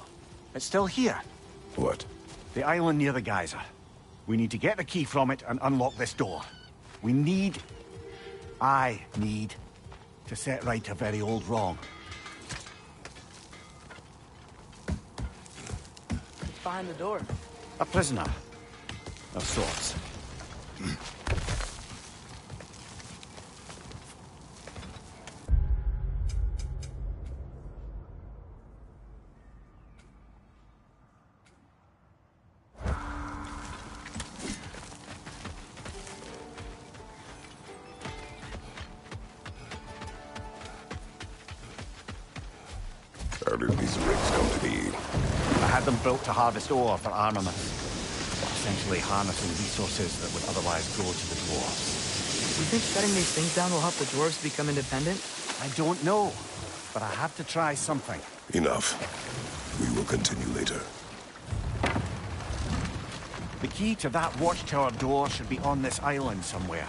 it's still here. What? The island near the geyser. We need to get the key from it and unlock this door. I need to set right a very old wrong. What's behind the door? A prisoner of sorts. How did these rigs come to be? I had them built to harvest ore for armaments. Essentially harnessing resources that would otherwise go to the dwarves. You think shutting these things down will help the dwarves become independent? I don't know, but I have to try something. Enough. We will continue later. The key to that watchtower door should be on this island somewhere.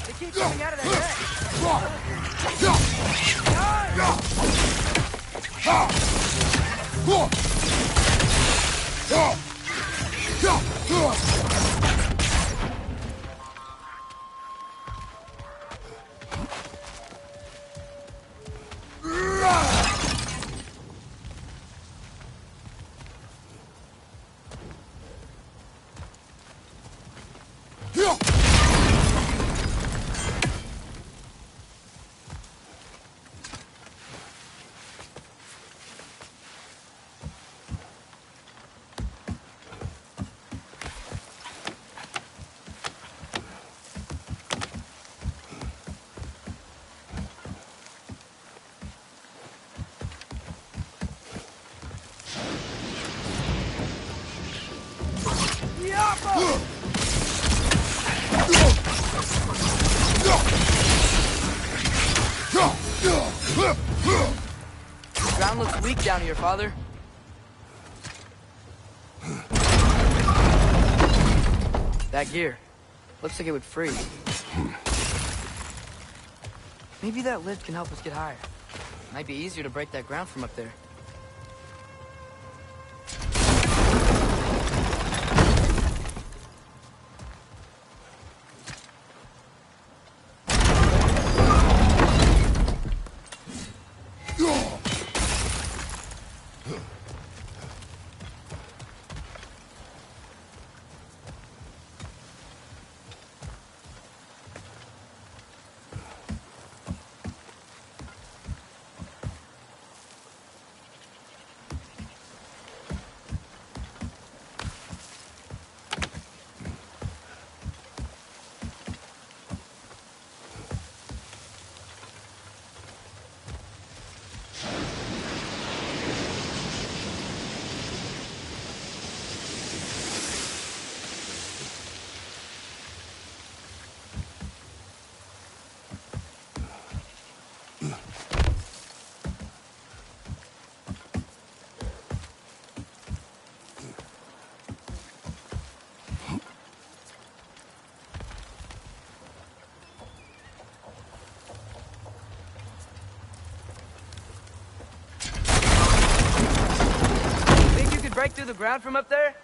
They keep coming out of that deck. The ground looks weak down here, Father. That gear. Looks like it would freeze. Maybe that lift can help us get higher. Might be easier to break that ground from up there. break through the ground from up there?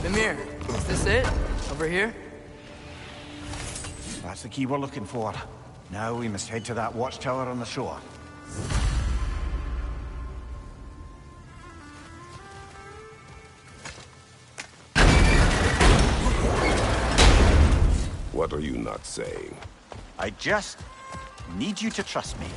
Mimir, is this it? Over here? That's the key we're looking for. Now we must head to that watchtower on the shore. What are you not saying? I just need you to trust me.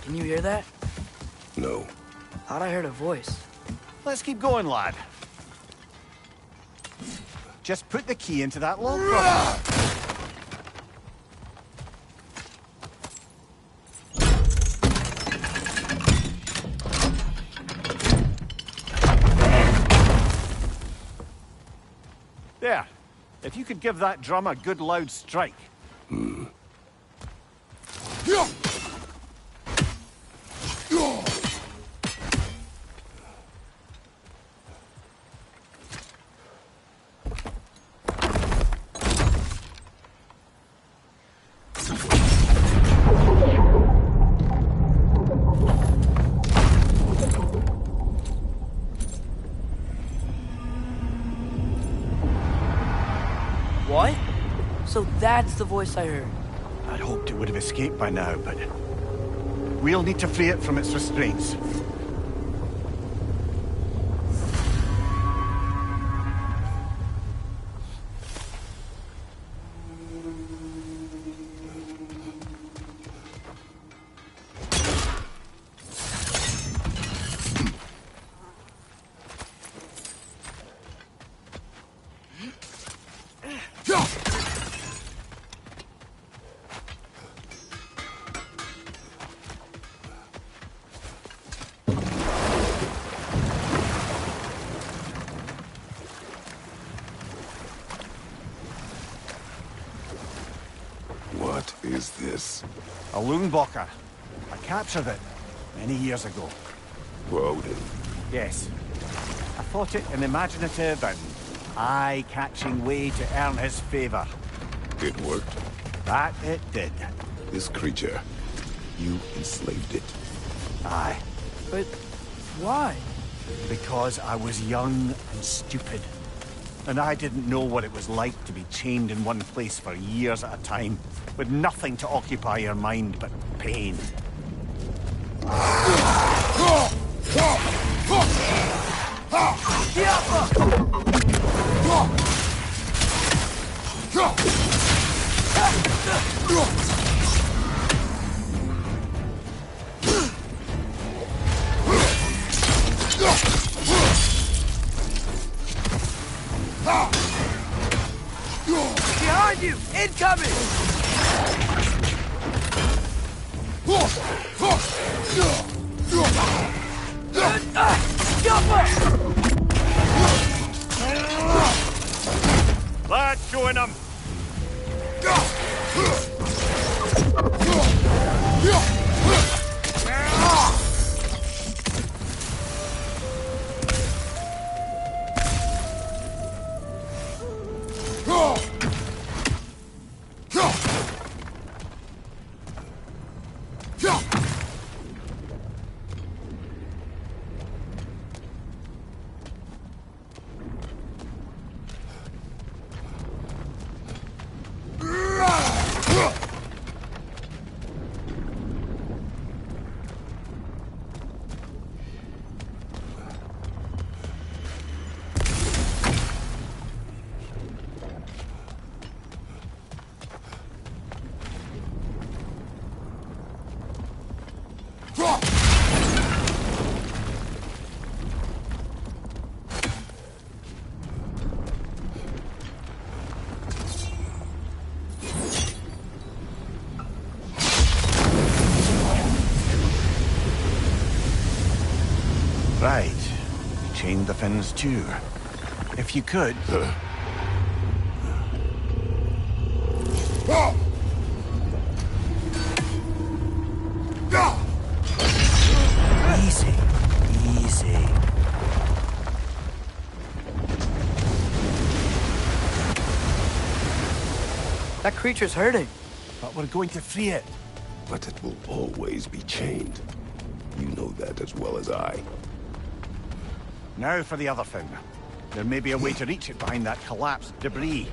Can you hear that? No. Thought I heard a voice. Let's keep going, lad. Just put the key into that lock, brother. There. If you could give that drum a good loud strike. What? So that's the voice I heard. I'd hoped it would have escaped by now, but we'll need to free it from its restraints. What is this? A Loonbocker. I captured it many years ago. For Odin. Yes. I thought it an imaginative and eye-catching way to earn his favor. It worked. That it did. This creature, you enslaved it. Aye. But why? Because I was young and stupid. And I didn't know what it was like to be chained in one place for years at a time, with nothing to occupy your mind but pain. Behind you! Incoming! That's showing them! Right. Chain the fins too. If you could... Easy. Easy. That creature's hurting. But we're going to free it. But it will always be chained. You know that as well as I. Now for the other thing. There may be a way to reach it behind that collapsed debris.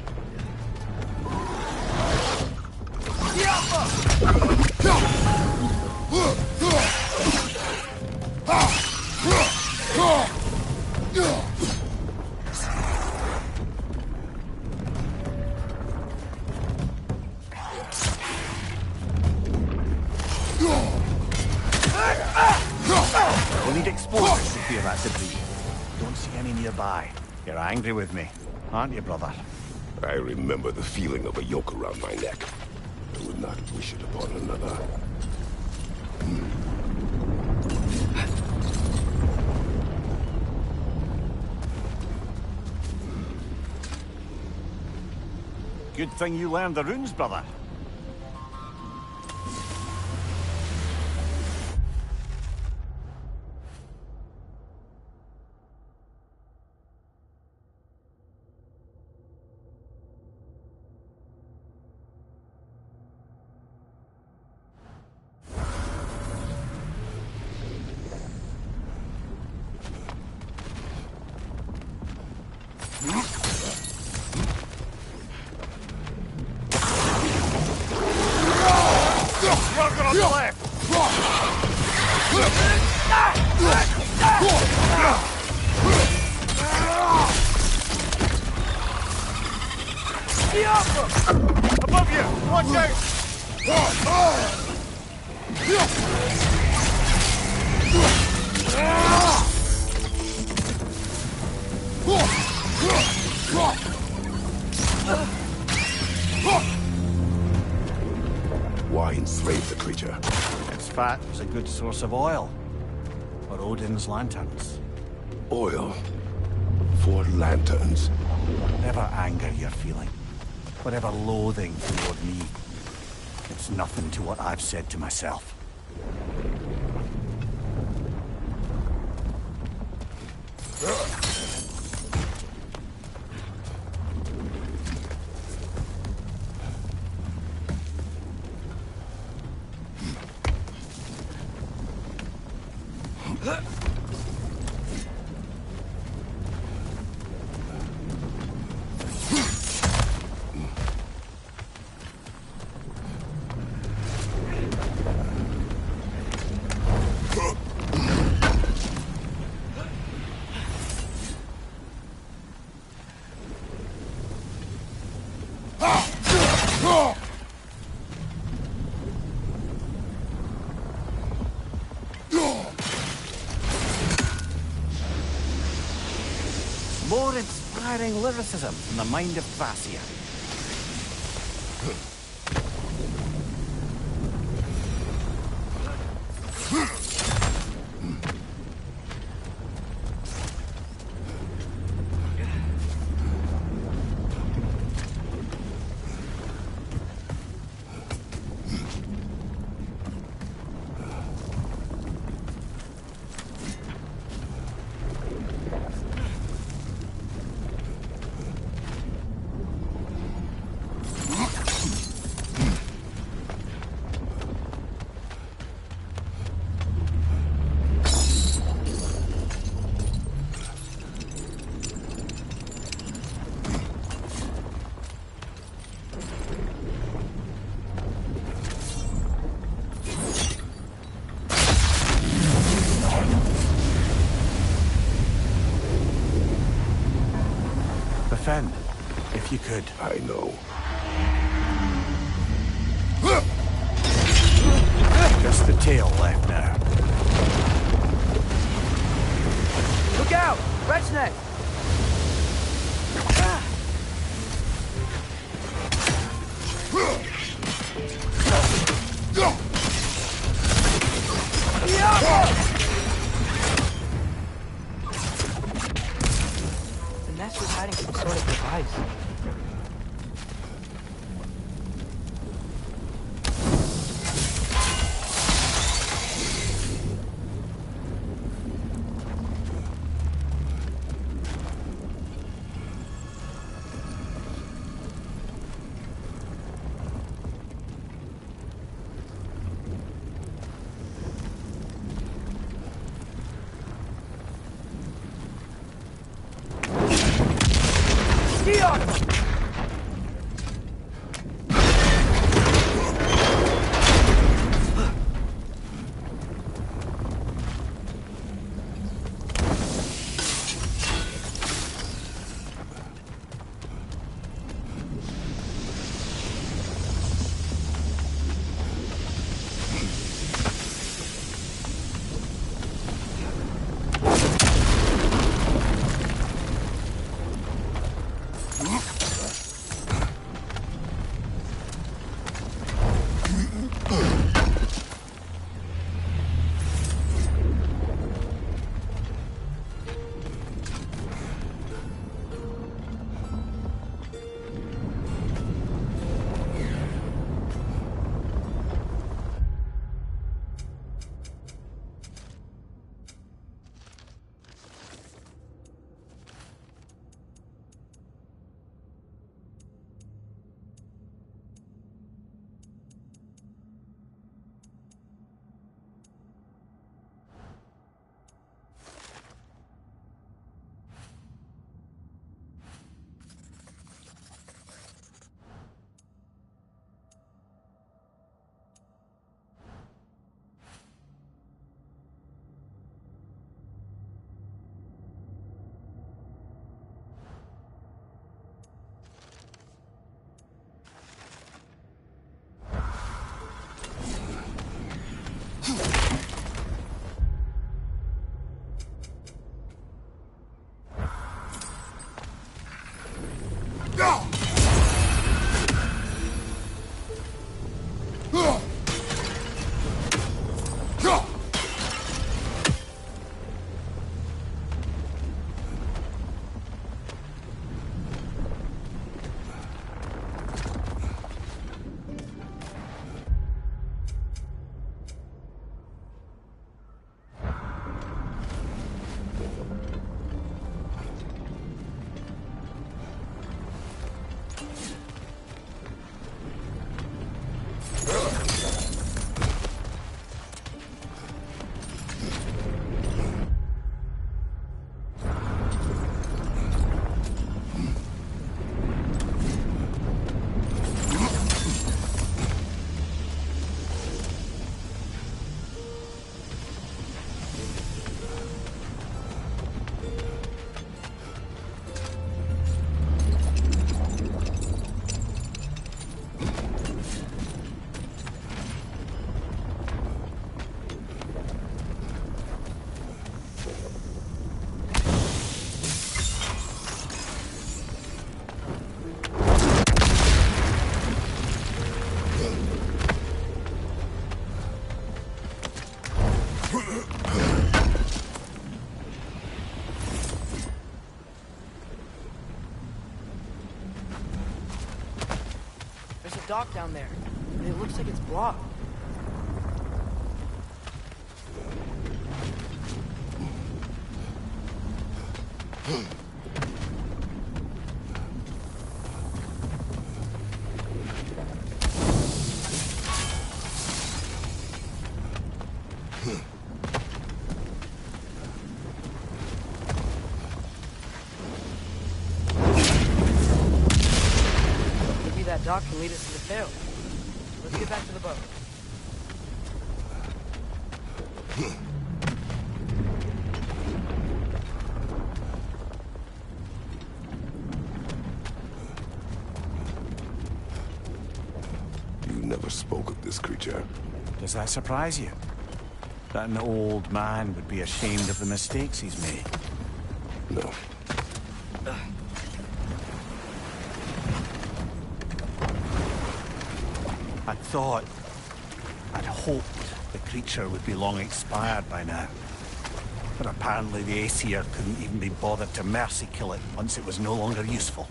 We'll need explosives to clear that debris. Don't see any nearby. You're angry with me, aren't you, brother? I remember the feeling of a yoke around my neck. I would not wish it upon another. Good thing you learned the runes, brother. Working on the left! Above you! Watch out! Why enslave the creature? Its fat is a good source of oil. For Odin's lanterns. Oil. For lanterns. Whatever anger you're feeling, whatever loathing toward me, it's nothing to what I've said to myself. More inspiring lyricism from the mind of Thracia. Defend, if you could. I know. Just the tail left now. Look out! Red's neck! The nest was hiding some sort of device. dock down there. It looks like it's blocked. Maybe that dock can lead us to the tail. Let's get back to the boat. You never spoke of this creature. Does that surprise you? That an old man would be ashamed of the mistakes he's made? No. I'd hoped the creature would be long expired by now. But apparently the Aesir couldn't even be bothered to mercy kill it once it was no longer useful.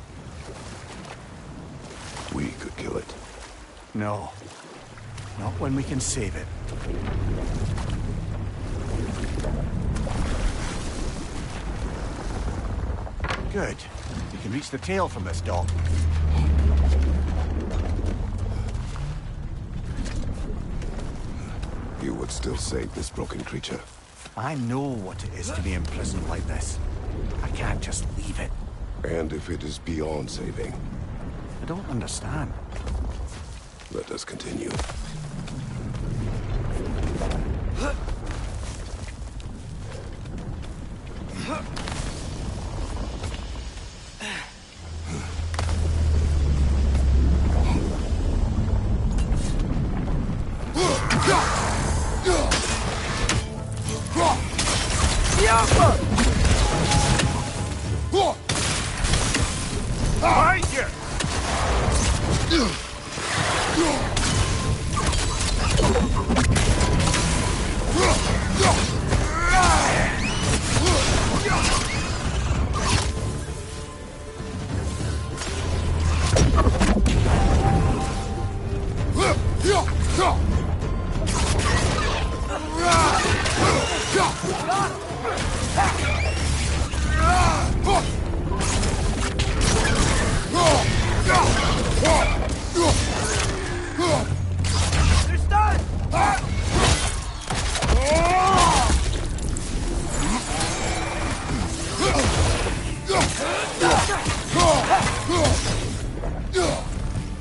We could kill it. No. Not when we can save it. Good. We can reach the tail from this dock. You would still save this broken creature. I know what it is to be imprisoned like this. I can't just leave it. And if it is beyond saving, I don't understand. let us continue.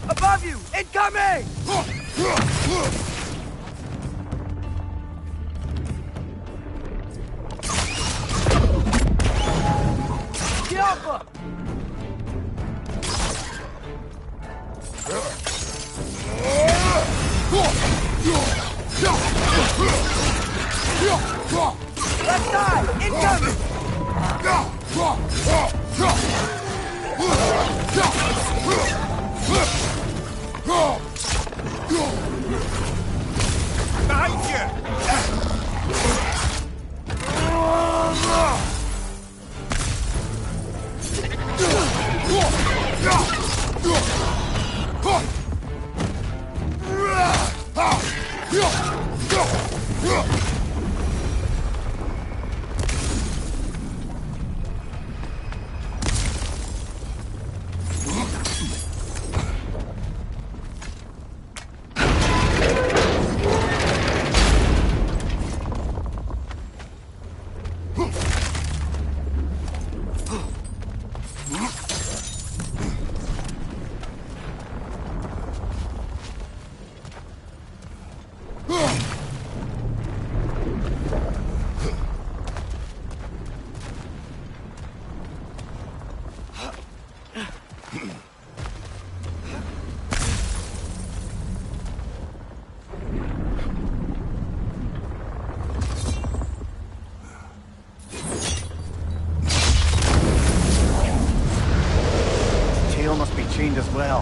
Above you! Incoming! Alpha! Left side! Incoming! Behind you! Chained as well.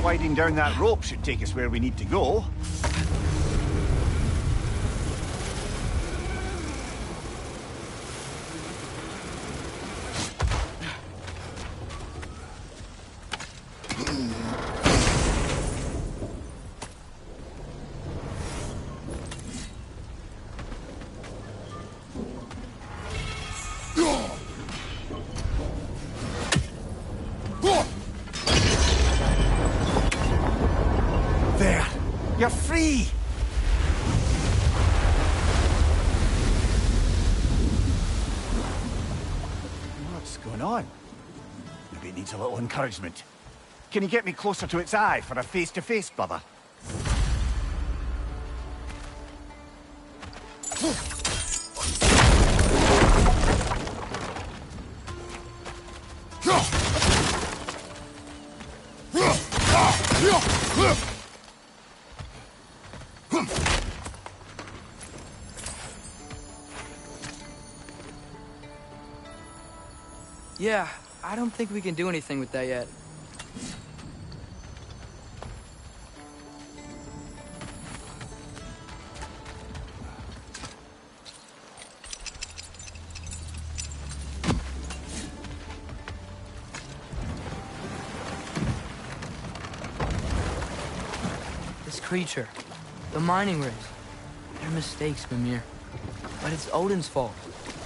Winding down that rope should take us where we need to go. free! What's going on? Maybe it needs a little encouragement. Can you get me closer to its eye for a face-to-face, brother? Yeah, I don't think we can do anything with that yet. This creature, the mining rigs, they're mistakes, Mimir. But it's Odin's fault.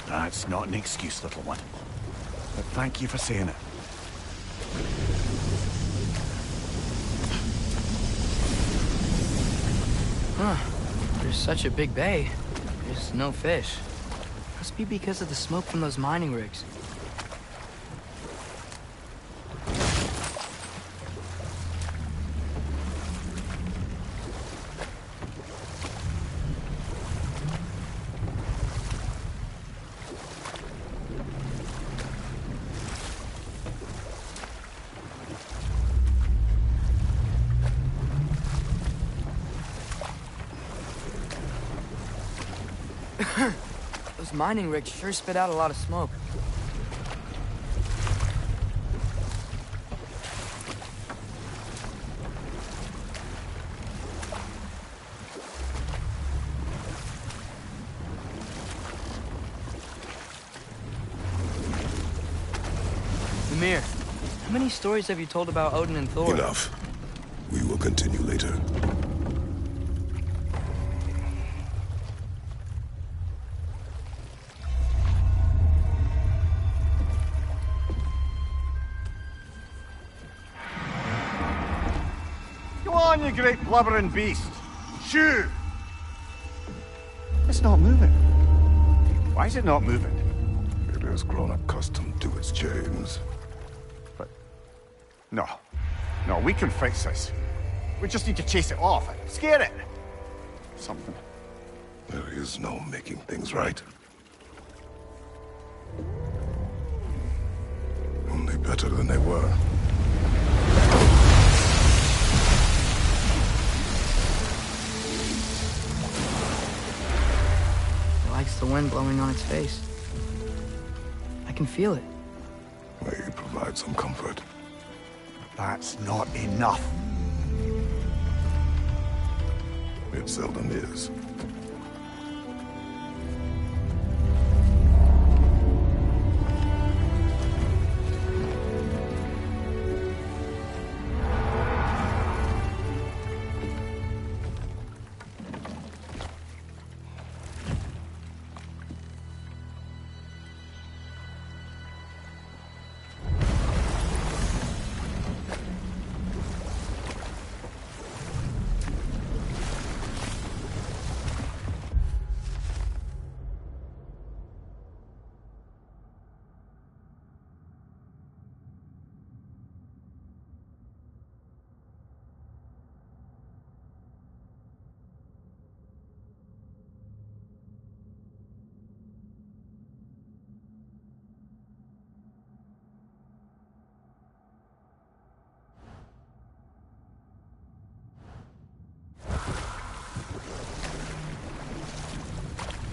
That's not an excuse, little one. But thank you for saying it. Huh. There's such a big bay. There's no fish. Must be because of the smoke from those mining rigs. Those mining rigs sure spit out a lot of smoke. Mimir, how many stories have you told about Odin and Thor? Enough. We will continue later. Go on, you great blubbering beast. Shoo! It's not moving. Why is it not moving? It has grown accustomed to its chains. But... No. No, we can fix this. We just need to chase it off and scare it. Something. There is no making things right. Only better than they were. It likes the wind blowing on its face. I can feel it. May provide some comfort. That's not enough. It seldom is.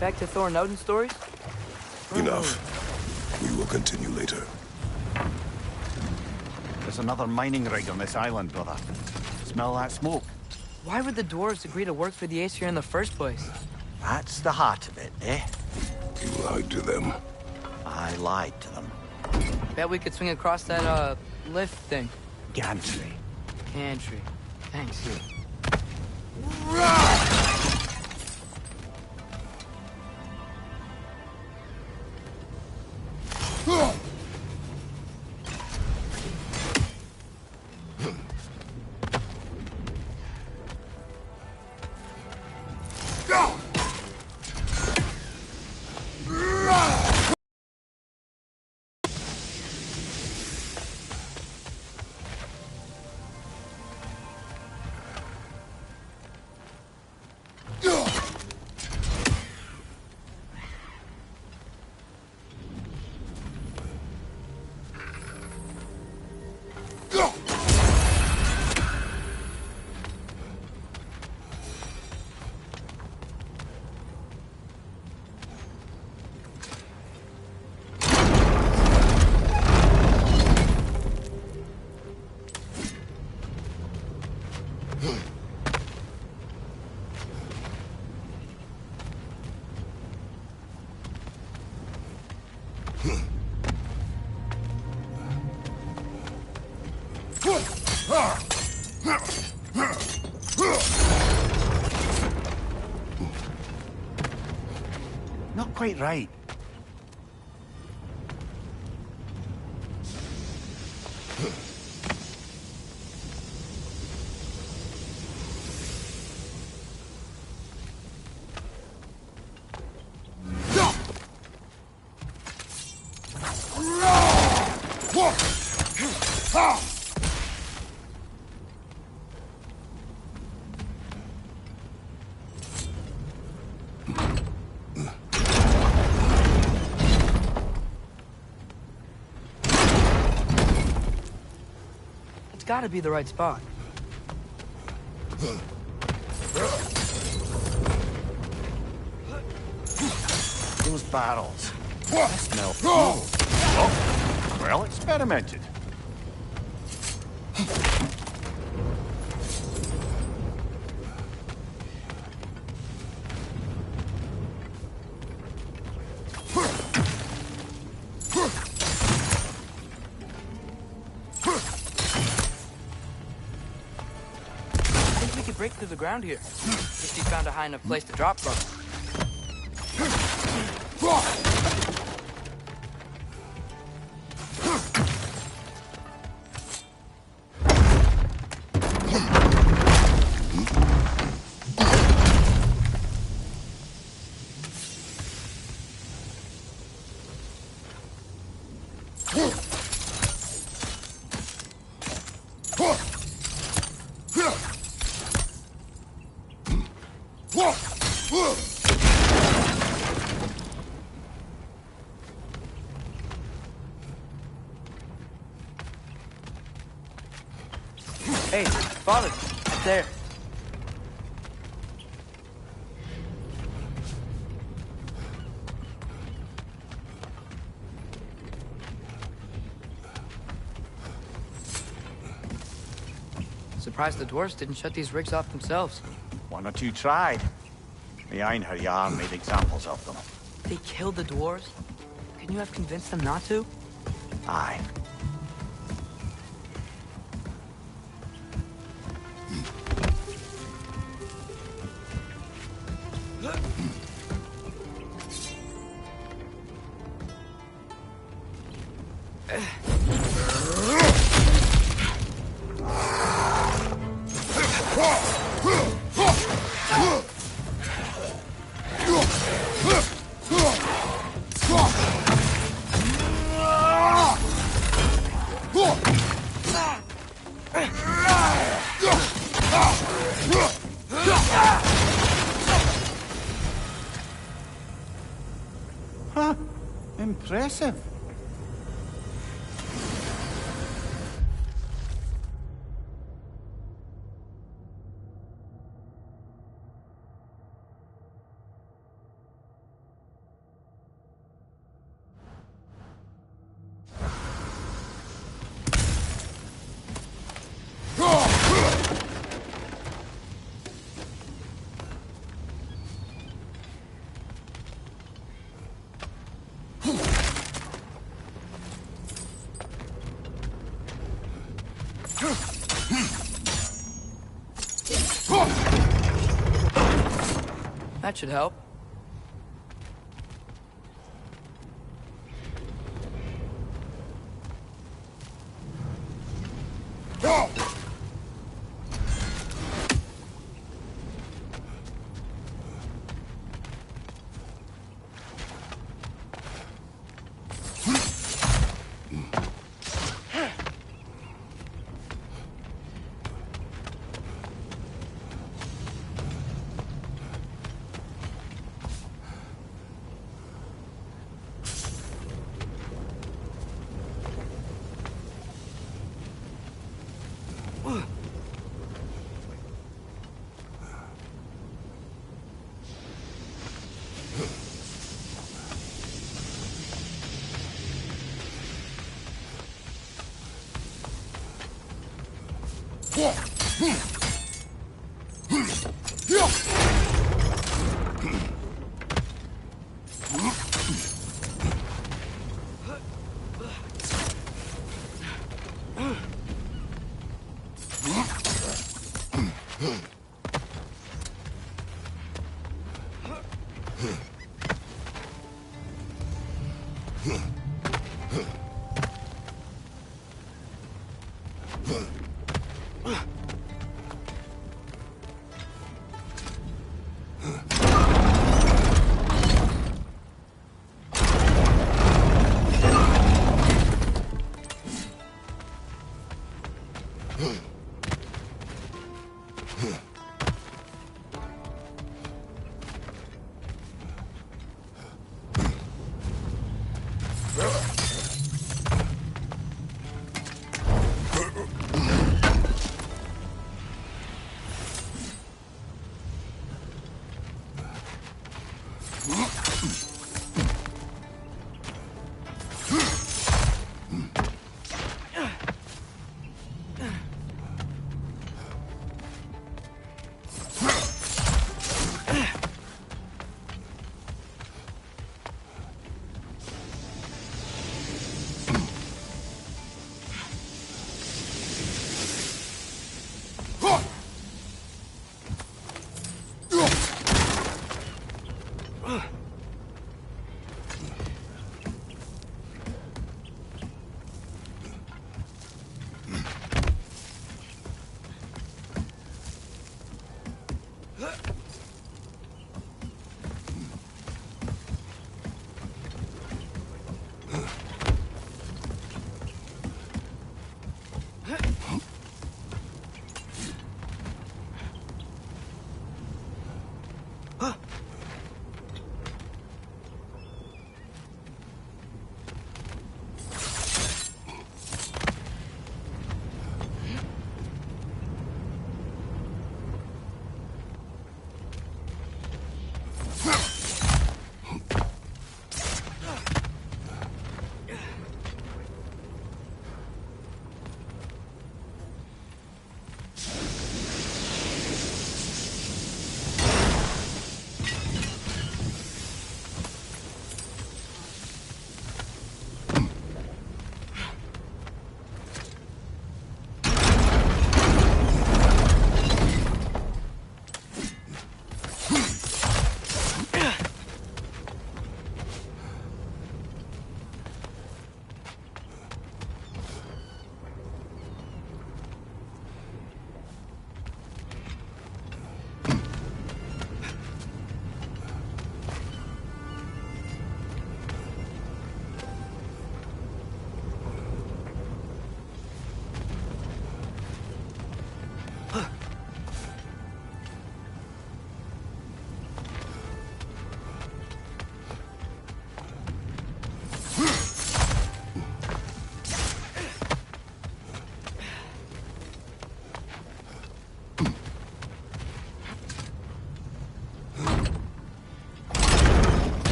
Back to Thor and Odin stories? Enough. We will continue later. There's another mining rig on this island, brother. Smell that smoke? Why would the dwarves agree to work for the Aesir in the first place? That's the heart of it, eh? You lied to them. I lied to them. Bet we could swing across that, lift thing. Gantry. Gantry. Thanks. Not quite right. It's gotta be the right spot. Those barrels. They smell fuel. Oh, well experimented. I think we could break through the ground here. If you found a high enough place to drop from. Hey, Father, up there. Surprised the dwarves didn't shut these rigs off themselves. One or two tried. The Einherjar made examples of them. They killed the dwarves? Couldn't you have convinced them not to? Aye. Huh. Impressive. That should help. Ugh.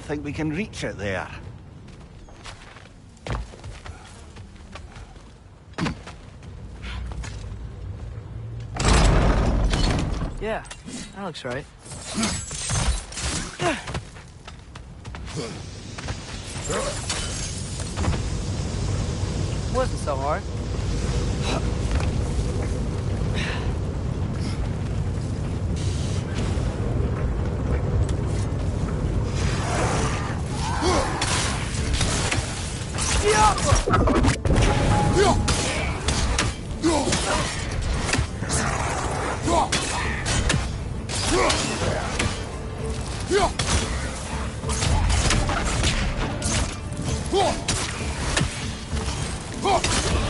think we can reach it there. Yeah, that looks right. Wasn't so hard.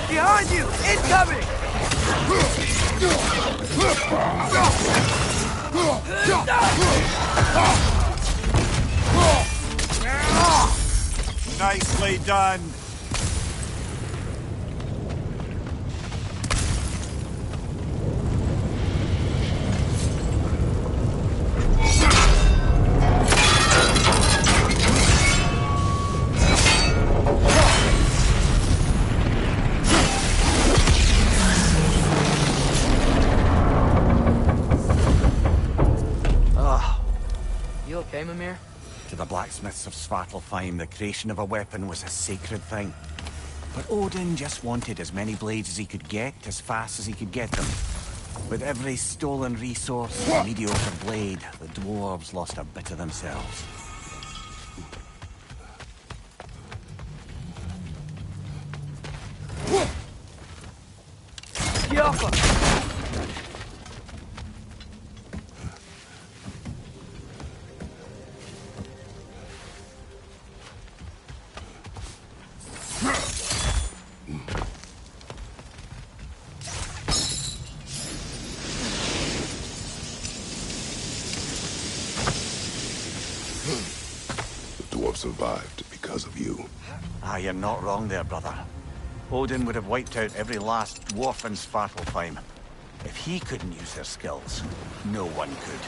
Behind you! Incoming! Nicely done. You okay, Mimir? To the blacksmiths of Svartalfheim, the creation of a weapon was a sacred thing. But Odin just wanted as many blades as he could get, as fast as he could get them. With every stolen resource, a mediocre blade, the dwarves lost a bit of themselves. The dwarf survived because of you. Ah, you're not wrong there, brother. Odin would have wiped out every last dwarf in Svartalfheim. If he couldn't use their skills, no one could.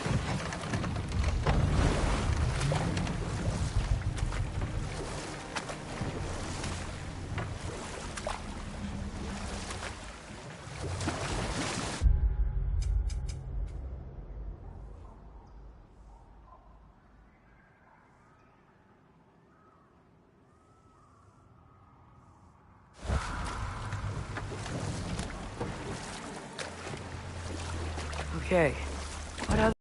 Okay. What other...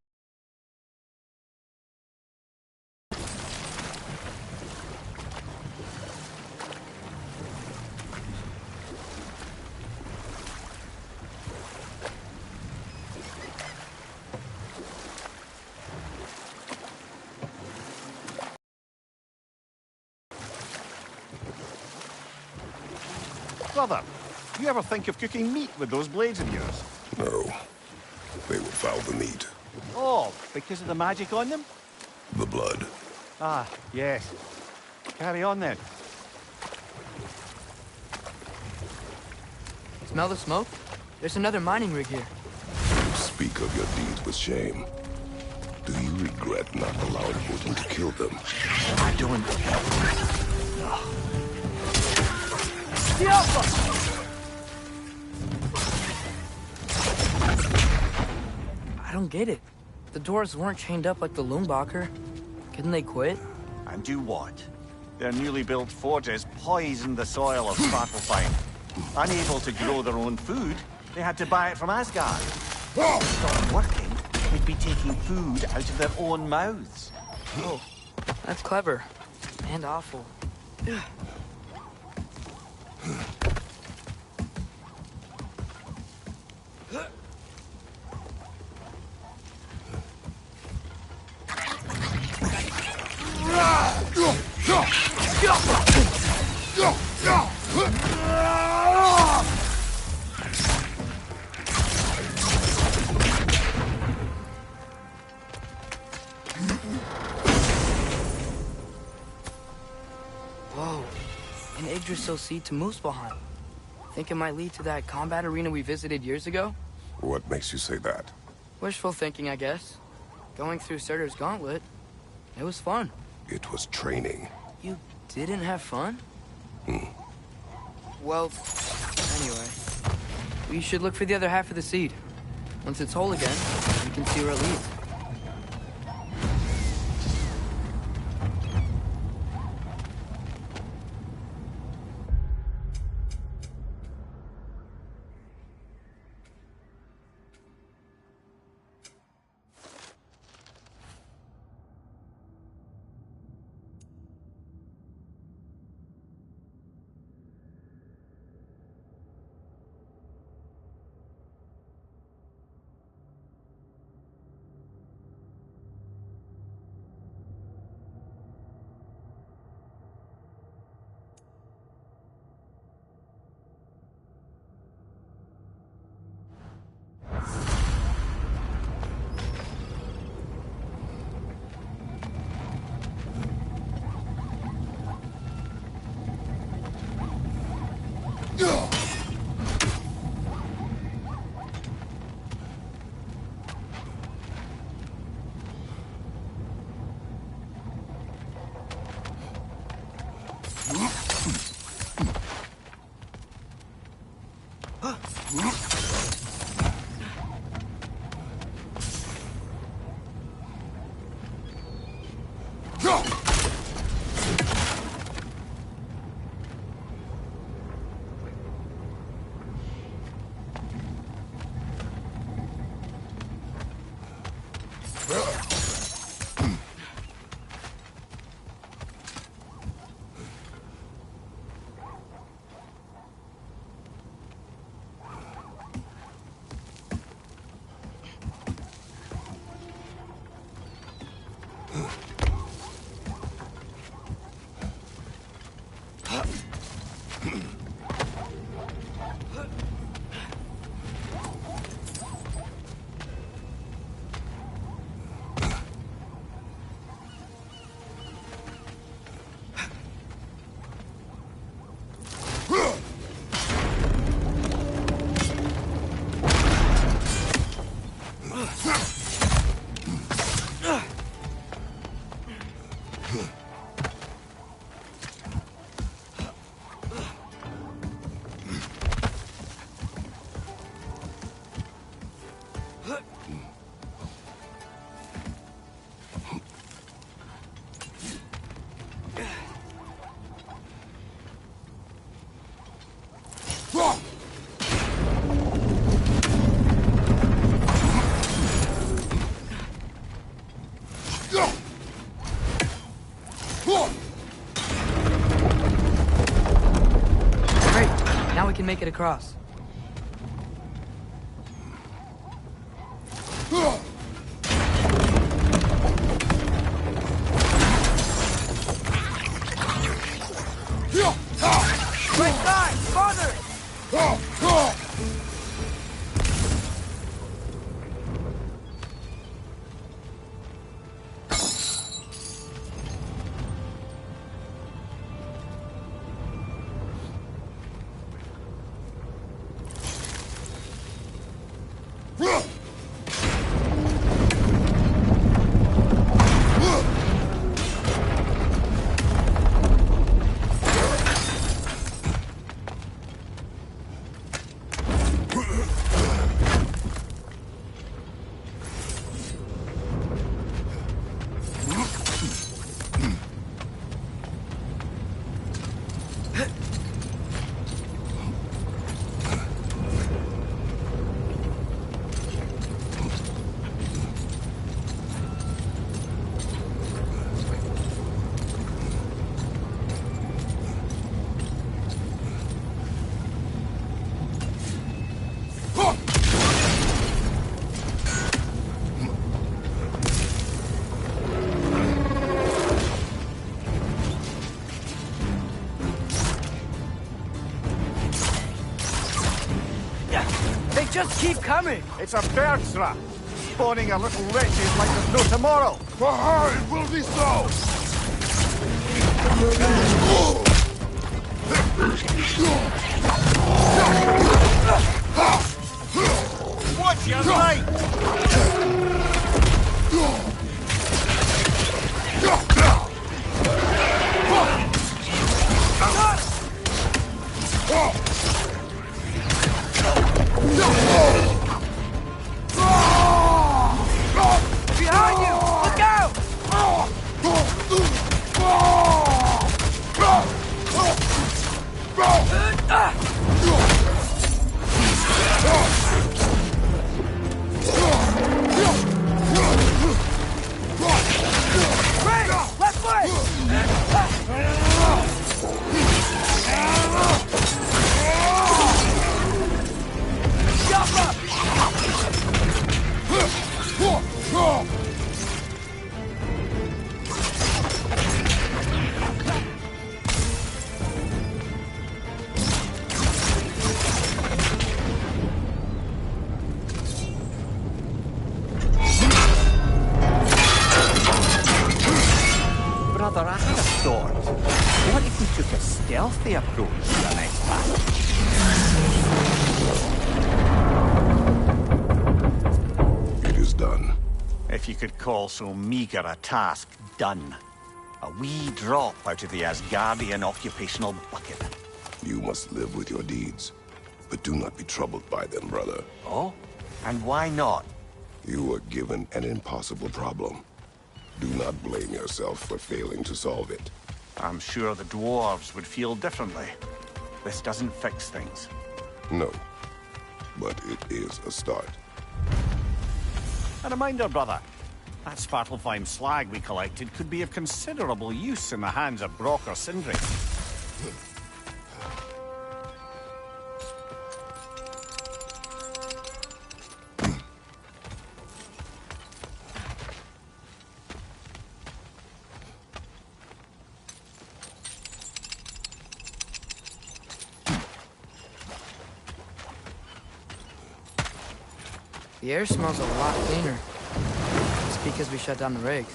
Brother, you ever think of cooking meat with those blades of yours? No. They would foul the meat. Oh, because of the magic on them? The blood. Ah, yes. Carry on then. Smell the smoke? There's another mining rig here. You speak of your deeds with shame. Do you regret not allowing Odin to kill them? I don't... I don't get it. The dwarves weren't chained up like the Lumbacher. Couldn't they quit? And do what? Their newly built forges poisoned the soil of Svartalfheim. Unable to grow their own food, they had to buy it from Asgard. If they stopped working, they'd be taking food out of their own mouths. Oh, that's clever. And awful. Whoa, an Yggdrasil seed to Muspelheim. Think it might lead to that combat arena we visited years ago? What makes you say that? Wishful thinking, I guess. Going through Surtur's gauntlet, it was fun. It was training. You didn't have fun? Well, anyway. We should look for the other half of the seed. Once it's whole again, we can see where it leads. Can make it across. Right side, farther! Just keep coming. It's a bird's trap, spawning a little wretches like there's no tomorrow. For her, it will be so! Watch your right! Behind you! Look out! Right! Left foot! Jump up! Brother, I had a thought. What if we took a stealthy approach to the next battle? It is done. If you could call so meager a task done. A wee drop out of the Asgardian occupational bucket. You must live with your deeds, but do not be troubled by them, brother. Oh? And why not? You were given an impossible problem. Do not blame yourself for failing to solve it. I'm sure the dwarves would feel differently. This doesn't fix things. No, but it is a start. A reminder, brother. That Svartalfheim slag we collected could be of considerable use in the hands of Brock or Sindri. The air smells a lot cleaner. It's because we shut down the rigs.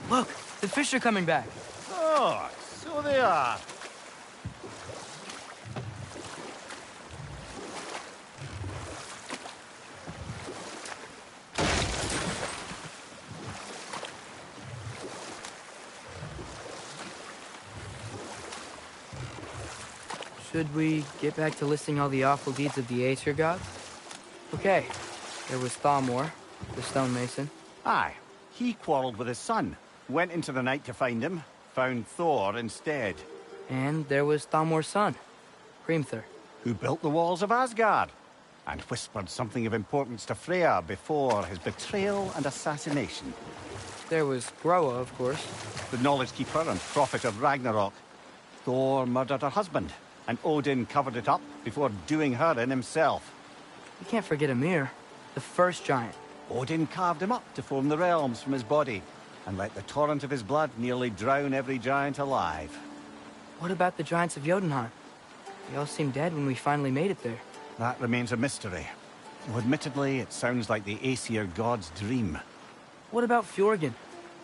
Look, the fish are coming back. Oh, so they are. Should we get back to listing all the awful deeds of the Aesir gods? Okay, there was Thalmor, the stonemason. Aye, he quarreled with his son. Went into the night to find him, found Thor instead. And there was Thalmor's son, Hrimthur. Who built the walls of Asgard, and whispered something of importance to Freya before his betrayal and assassination. There was Groa, of course. The knowledge keeper and prophet of Ragnarok. Thor murdered her husband, and Odin covered it up before doing her in himself. You can't forget Ymir, the first giant. Odin carved him up to form the realms from his body, and let the torrent of his blood nearly drown every giant alive. What about the giants of Jotunheim? They all seemed dead when we finally made it there. That remains a mystery. Though admittedly, it sounds like the Aesir god's dream. What about Fjorgyn?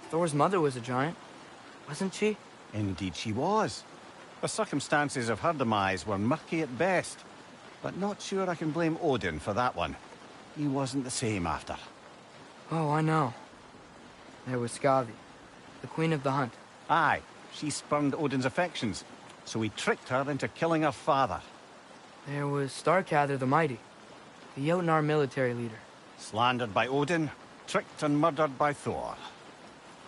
Thor's mother was a giant, wasn't she? Indeed she was. The circumstances of her demise were murky at best, but not sure I can blame Odin for that one. He wasn't the same after. Oh, I know. There was Skavi, the queen of the hunt. Aye, she spurned Odin's affections, so he tricked her into killing her father. There was Starkather the Mighty, the Jotnar military leader. Slandered by Odin, tricked and murdered by Thor.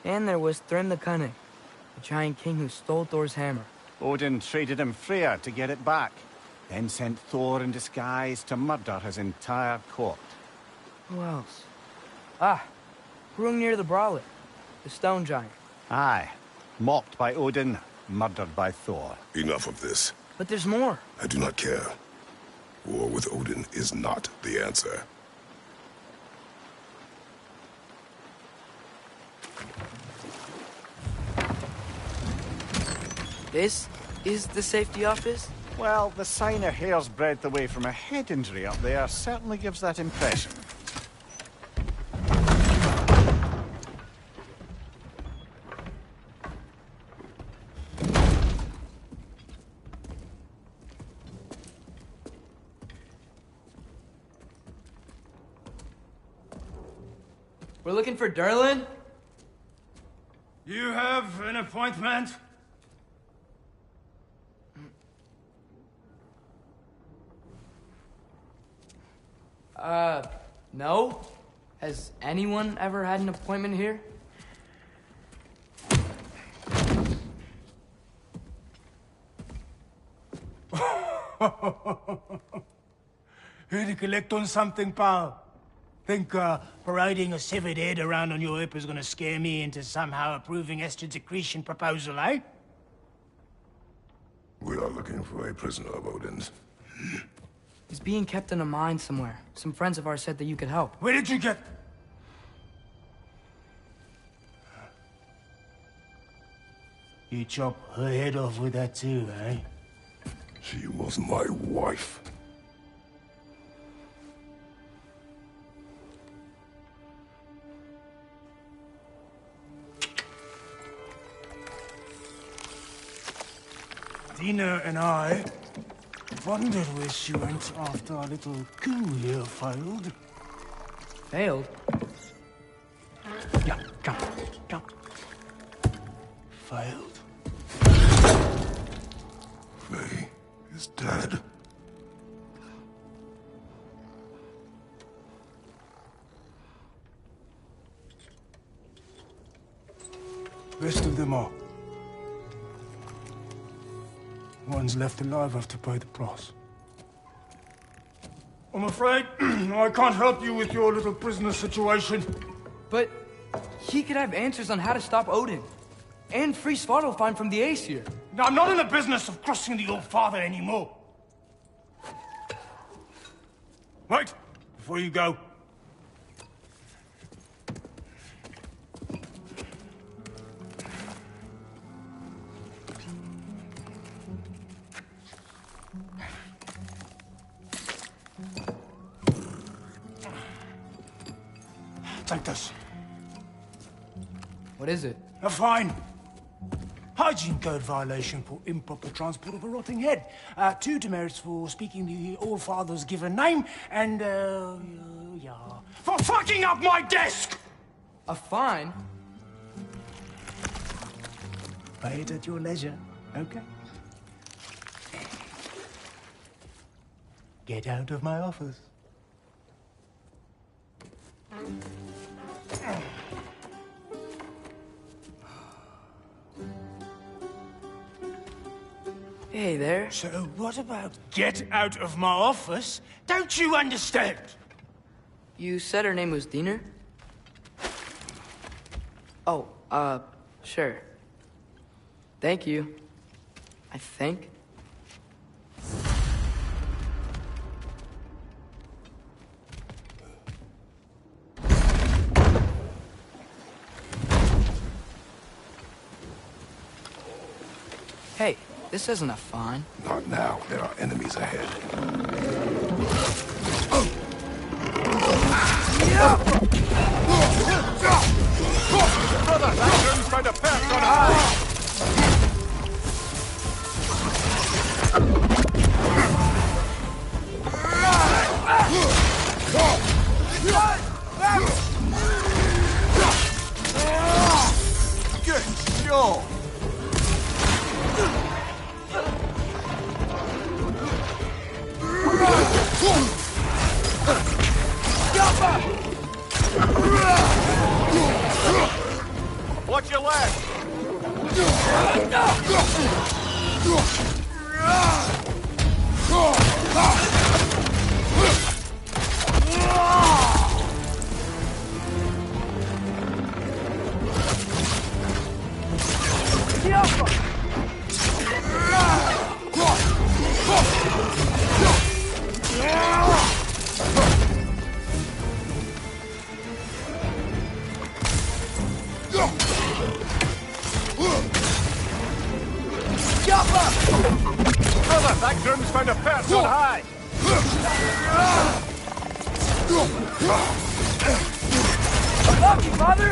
And there was Thrym the Cunning, the giant king who stole Thor's hammer. Odin traded him Freya to get it back, then sent Thor in disguise to murder his entire court. Who else? Ah, Hrungnir the Brawler, the stone giant. Aye, mocked by Odin, murdered by Thor. Enough of this. But there's more. I do not care. War with Odin is not the answer. This is the safety office? Well, the sign a hair's breadth away from a head injury up there certainly gives that impression. We're looking for Durlin? You have an appointment? No. Has anyone ever had an appointment here? Here to collect on something, pal? Think, parading a severed head around on your hip is gonna scare me into somehow approving Esther's accretion proposal, eh? We are looking for a prisoner of Odin's. He's being kept in a mine somewhere. Some friends of ours said that you could help. Where did you get... You chop her head off with that too, eh? She was my wife. Dina and I wondered where she went after our little coup here failed. Failed? Yeah, come, come. Failed. Faye is dead. Rest of them are. One's left alive have to pay the price. I'm afraid I can't help you with your little prisoner situation. But he could have answers on how to stop Odin. And free Svartalfheim from the Aesir. Now, I'm not in the business of crossing the old father anymore. Wait, before you go. Take this. What is it? A fine. Hygiene code violation for improper transport of a rotting head. 2 demerits for speaking the All-Father's given name, and, yeah. For fucking up my desk! A fine? Pay it at your leisure, okay? Get out of my office. Hey there. So what about get out of my office? Don't you understand? You said her name was Diener? Oh, sure. Thank you. I think. Hey, this isn't a fine. Not now. There are enemies ahead. Brother, that room's found a perch on high! Good show! Watch your left! Brother, that groom's found a perch on high! Love you, Father!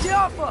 Yappa!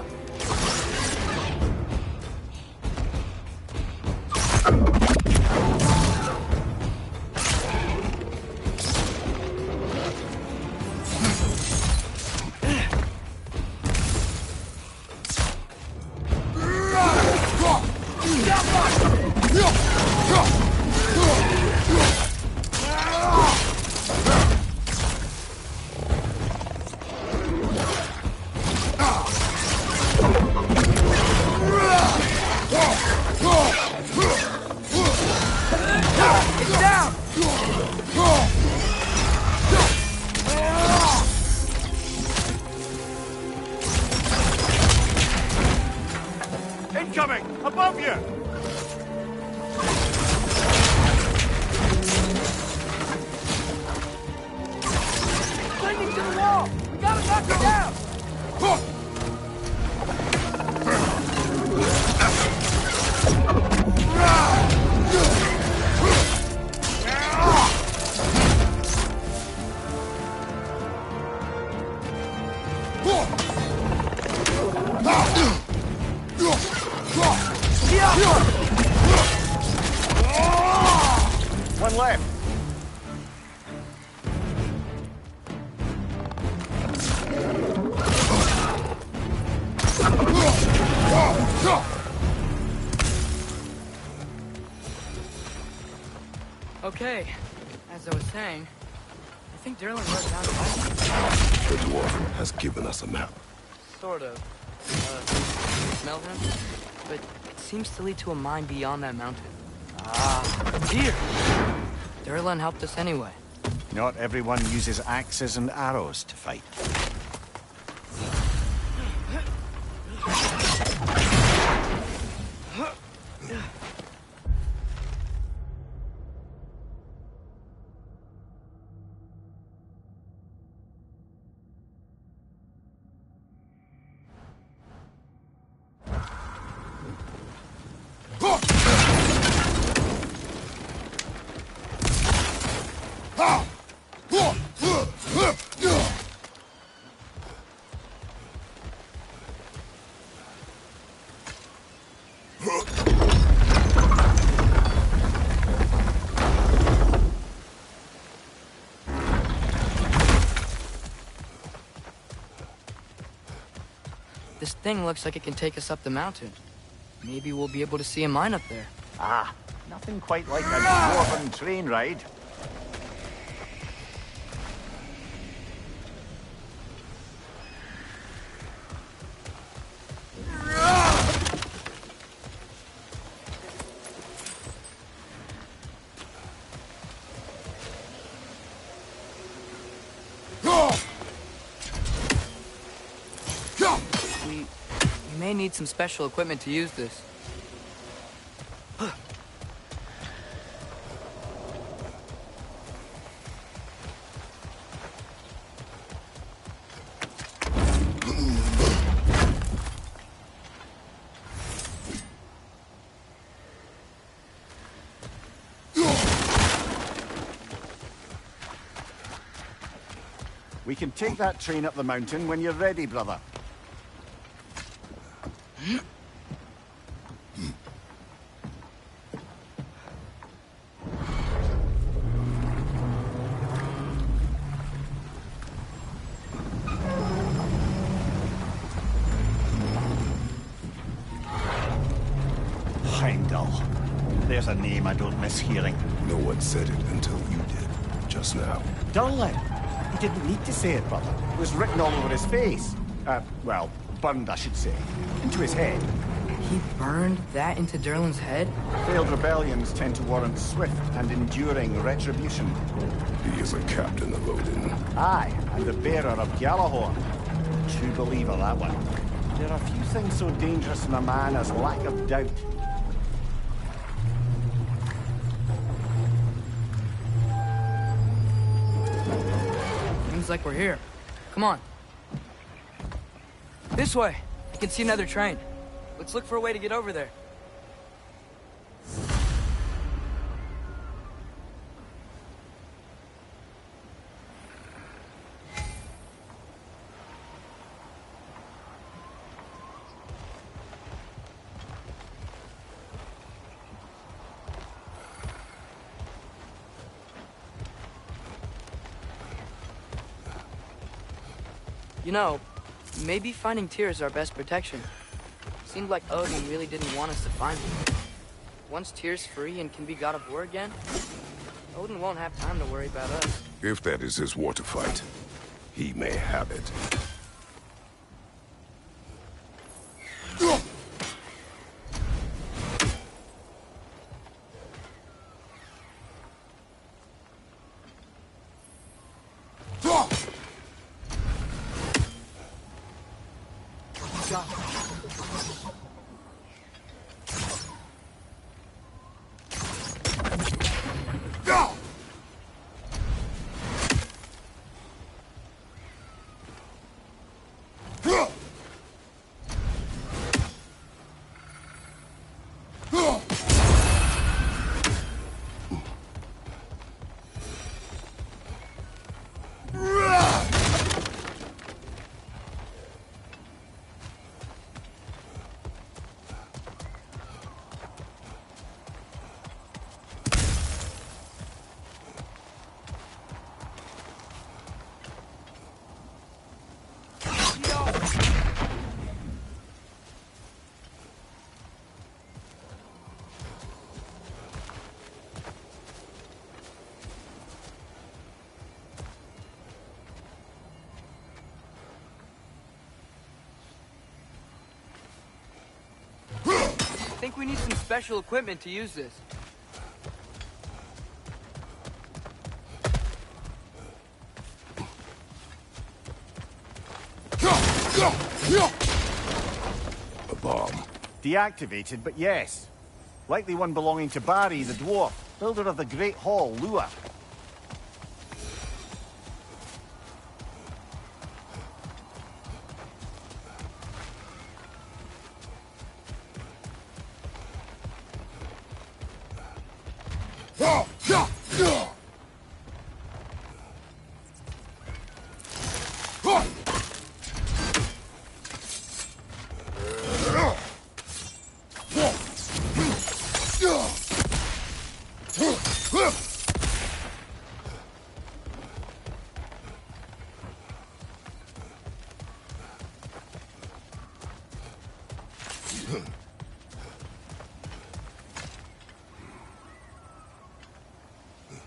Incoming! Above you! Clinging to the wall! We gotta knock it down! One left. Okay, as I was saying, I think Durlin wrote down a map. The dwarf has given us a map. Sort of. Smell him? But it seems to lead to a mine beyond that mountain. Ah, dear! Durlin helped us anyway. Not everyone uses axes and arrows to fight. This thing looks like it can take us up the mountain. Maybe we'll be able to see a mine up there. Ah, nothing quite like a dwarven train ride. We may need some special equipment to use this. We can take that train up the mountain when you're ready, brother. Heimdall. There's a name I don't miss hearing. No one said it until you did, just now. Durlin. He didn't need to say it, brother. It was written all over his face. Well, burned, I should say. Into his head. He burned that into Durlin's head? Failed rebellions tend to warrant swift and enduring retribution. He is a captain of Odin. Aye, and the bearer of Gjallarhorn. True believer, that one. There are few things so dangerous in a man as lack of doubt. Seems like we're here. Come on. This way. I can see another train. Let's look for a way to get over there. You know, maybe finding Tyr is our best protection. Seemed like Odin really didn't want us to find him. once Tyr's free and can be God of War again, Odin won't have time to worry about us. If that is his war to fight, he may have it. I think we need some special equipment to use this. A bomb. Deactivated, but yes. Likely one belonging to Barry, the dwarf, builder of the Great Hall, Lua.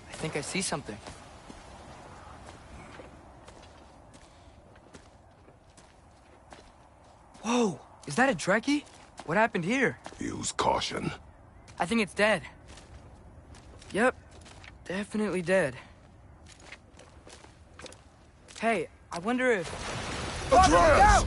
I think I see something. Whoa! Is that a Trekkie? What happened here? Use caution. I think it's dead. Yep. Definitely dead. Hey, I wonder if... Atreus!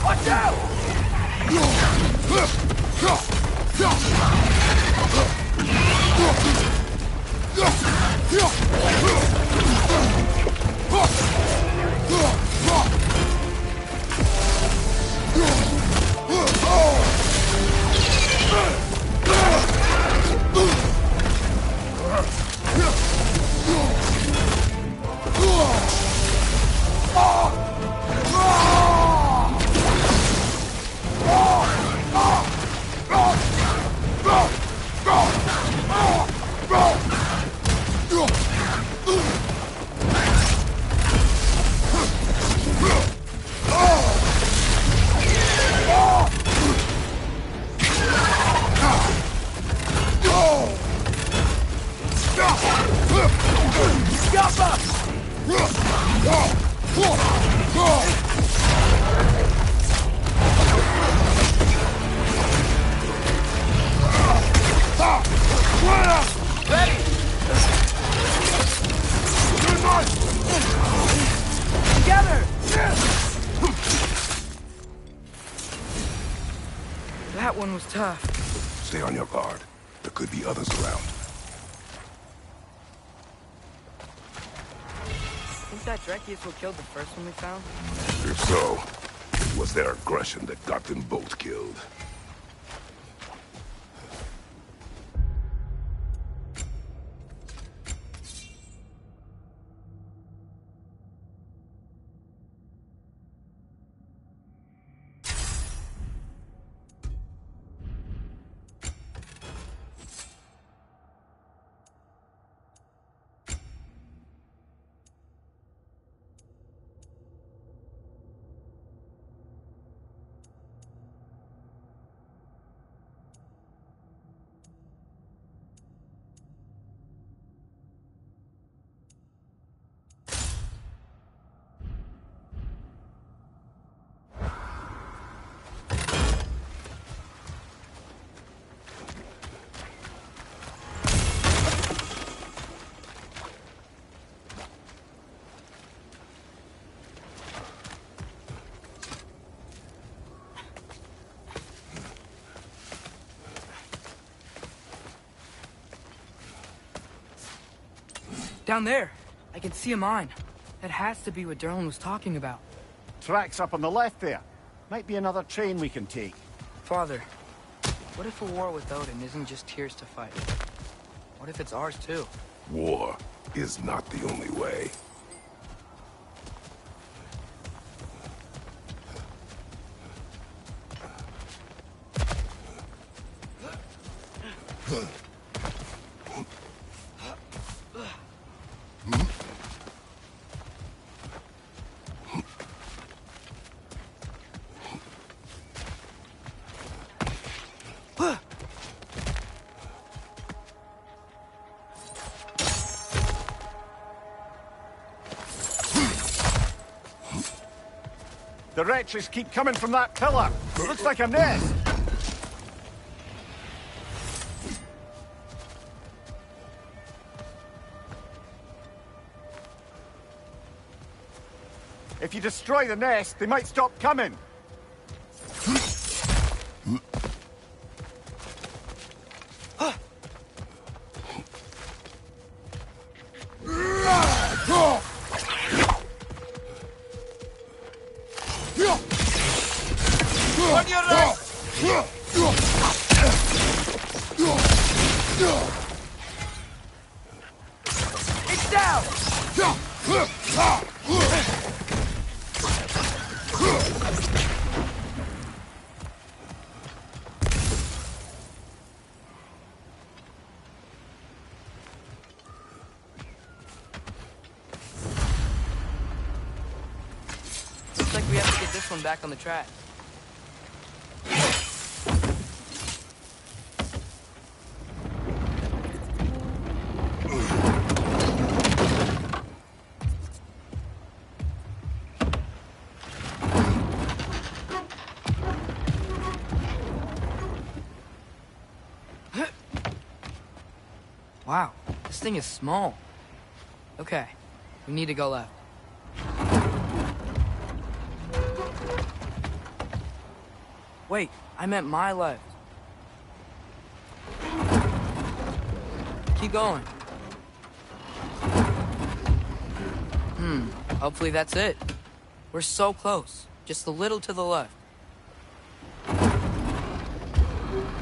Watch out! That one was tough. Stay on your guard. There could be others around. Think that Trekkie is who killed the first one we found? If so, it was their aggression that got them both killed. Down there. I can see a mine. That has to be what Durlin was talking about. Tracks up on the left there. Might be another train we can take. Father, what if a war with Odin isn't just Tyr's to fight? What if it's ours too? War is not the only way. The wretches keep coming from that pillar. It looks like a nest. If you destroy the nest, they might stop coming. On your right! It's down! Looks like we have to get this one back on the track. Wow, this thing is small. Okay, we need to go left. Wait, I meant my left. Keep going. Hopefully that's it. We're so close. Just a little to the left.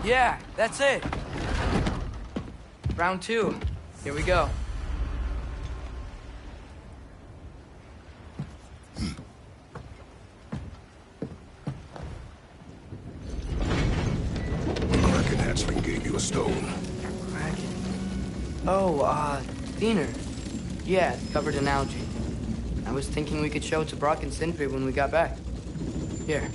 Yeah, that's it. Round 2. Here we go. Kraken hatchling gave you a stone. Kraken. Oh, Thinner. Yeah, covered in algae. I was thinking we could show it to Brock and Sindri when we got back. Here.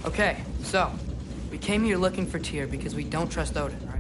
Okay, so, we came here looking for Tyr because we don't trust Odin, right?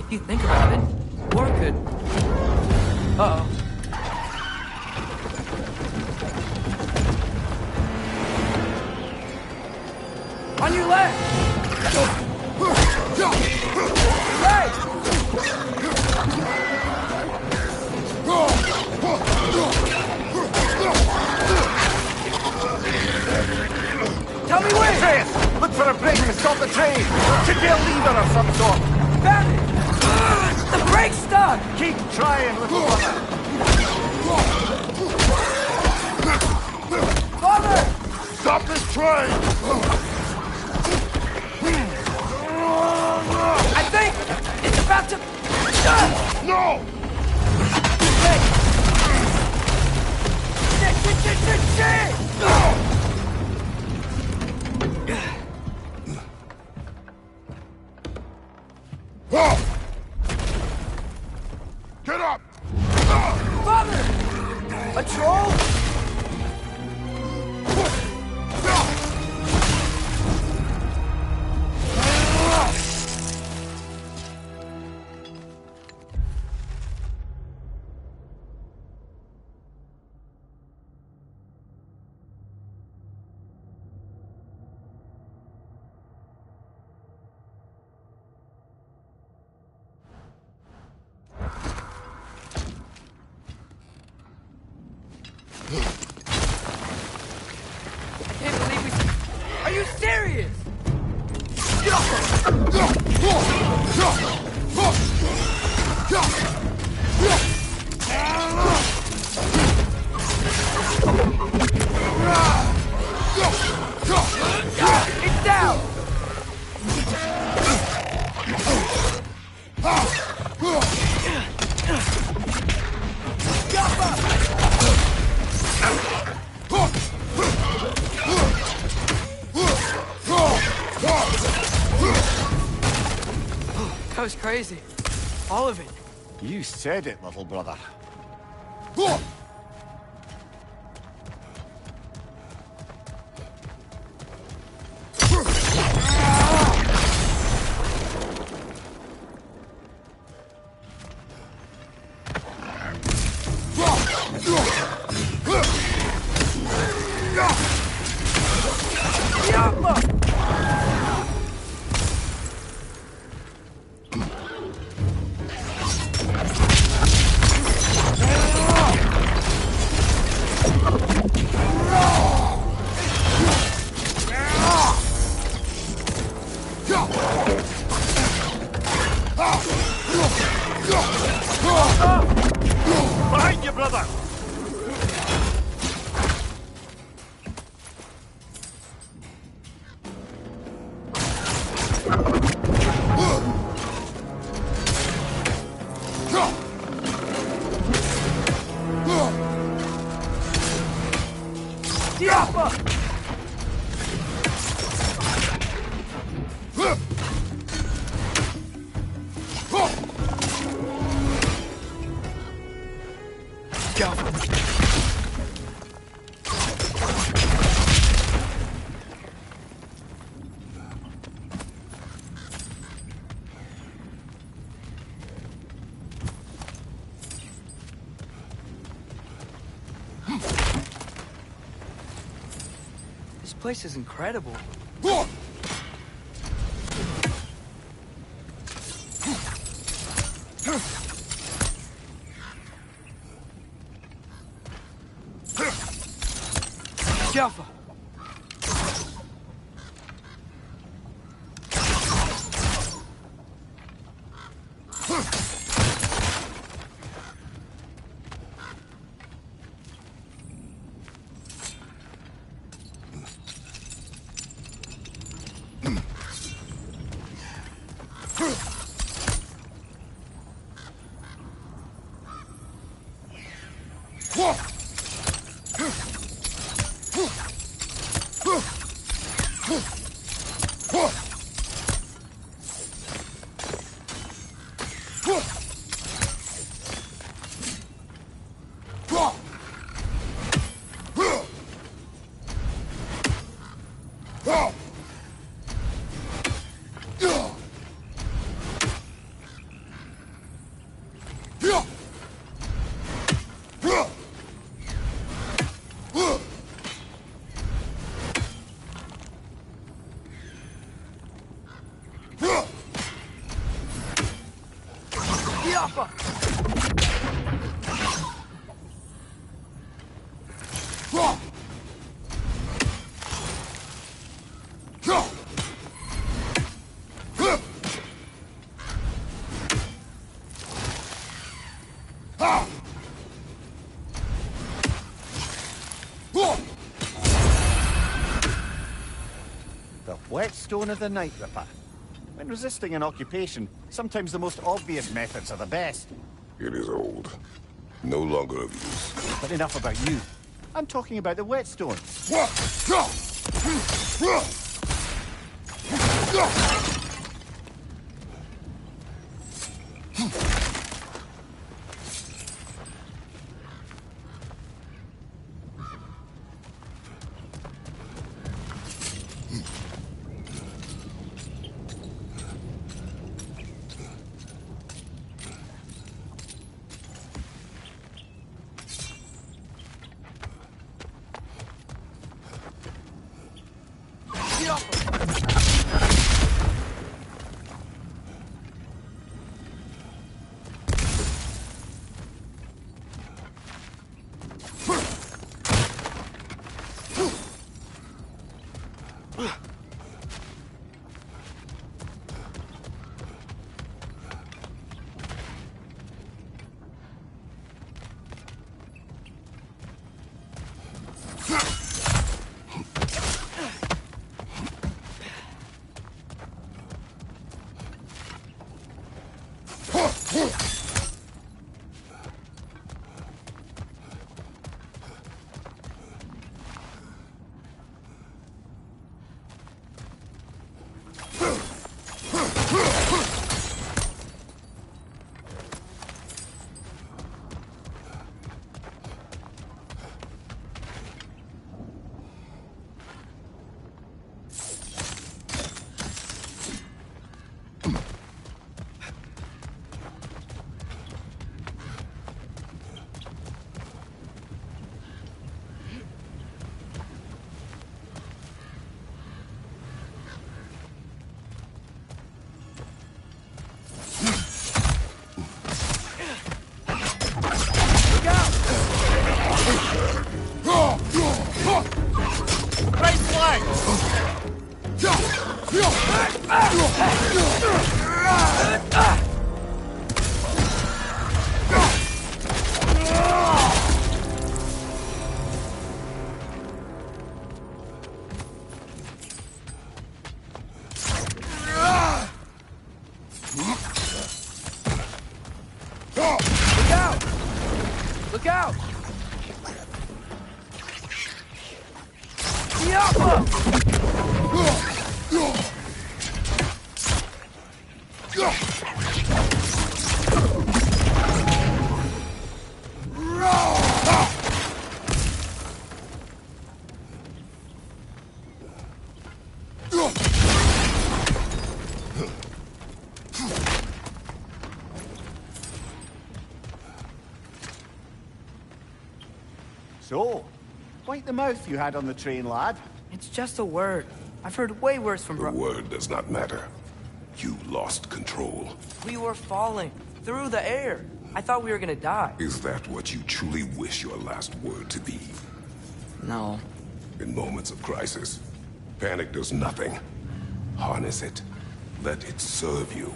If you think about it, war could... Uh-oh. On your left! Right! Tell me when! Atreus! Look for a brake to stop the train! Should be a lever of some sort! Found it! The brake's stuck! Keep trying, little brother! Father! Stop this train! I think it's about to... No! Shit! Get up! Father! A troll? Are you serious? It's down! That was crazy. All of it. You said it, little brother. Behind you, brother! This place is incredible. Jaffa! Yappa! The whetstone of the Night Ripper. When resisting an occupation, sometimes the most obvious methods are the best. It is old. No longer of use. But enough about you. I'm talking about the whetstone. Look out! Yappa! So, bite the mouth you had on the train, lad. It's just a word. I've heard way worse from The word does not matter. You lost control. We were falling through the air. I thought we were gonna die. Is that what you truly wish your last word to be? No. In moments of crisis, panic does nothing. Harness it. Let it serve you.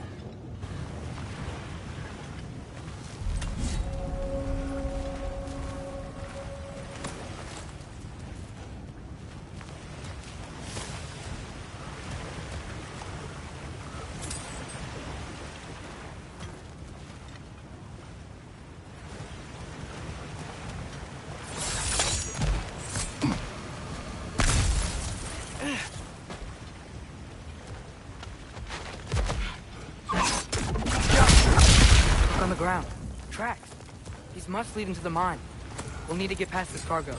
On the ground. Tracks. These must lead into the mine. We'll need to get past this cargo.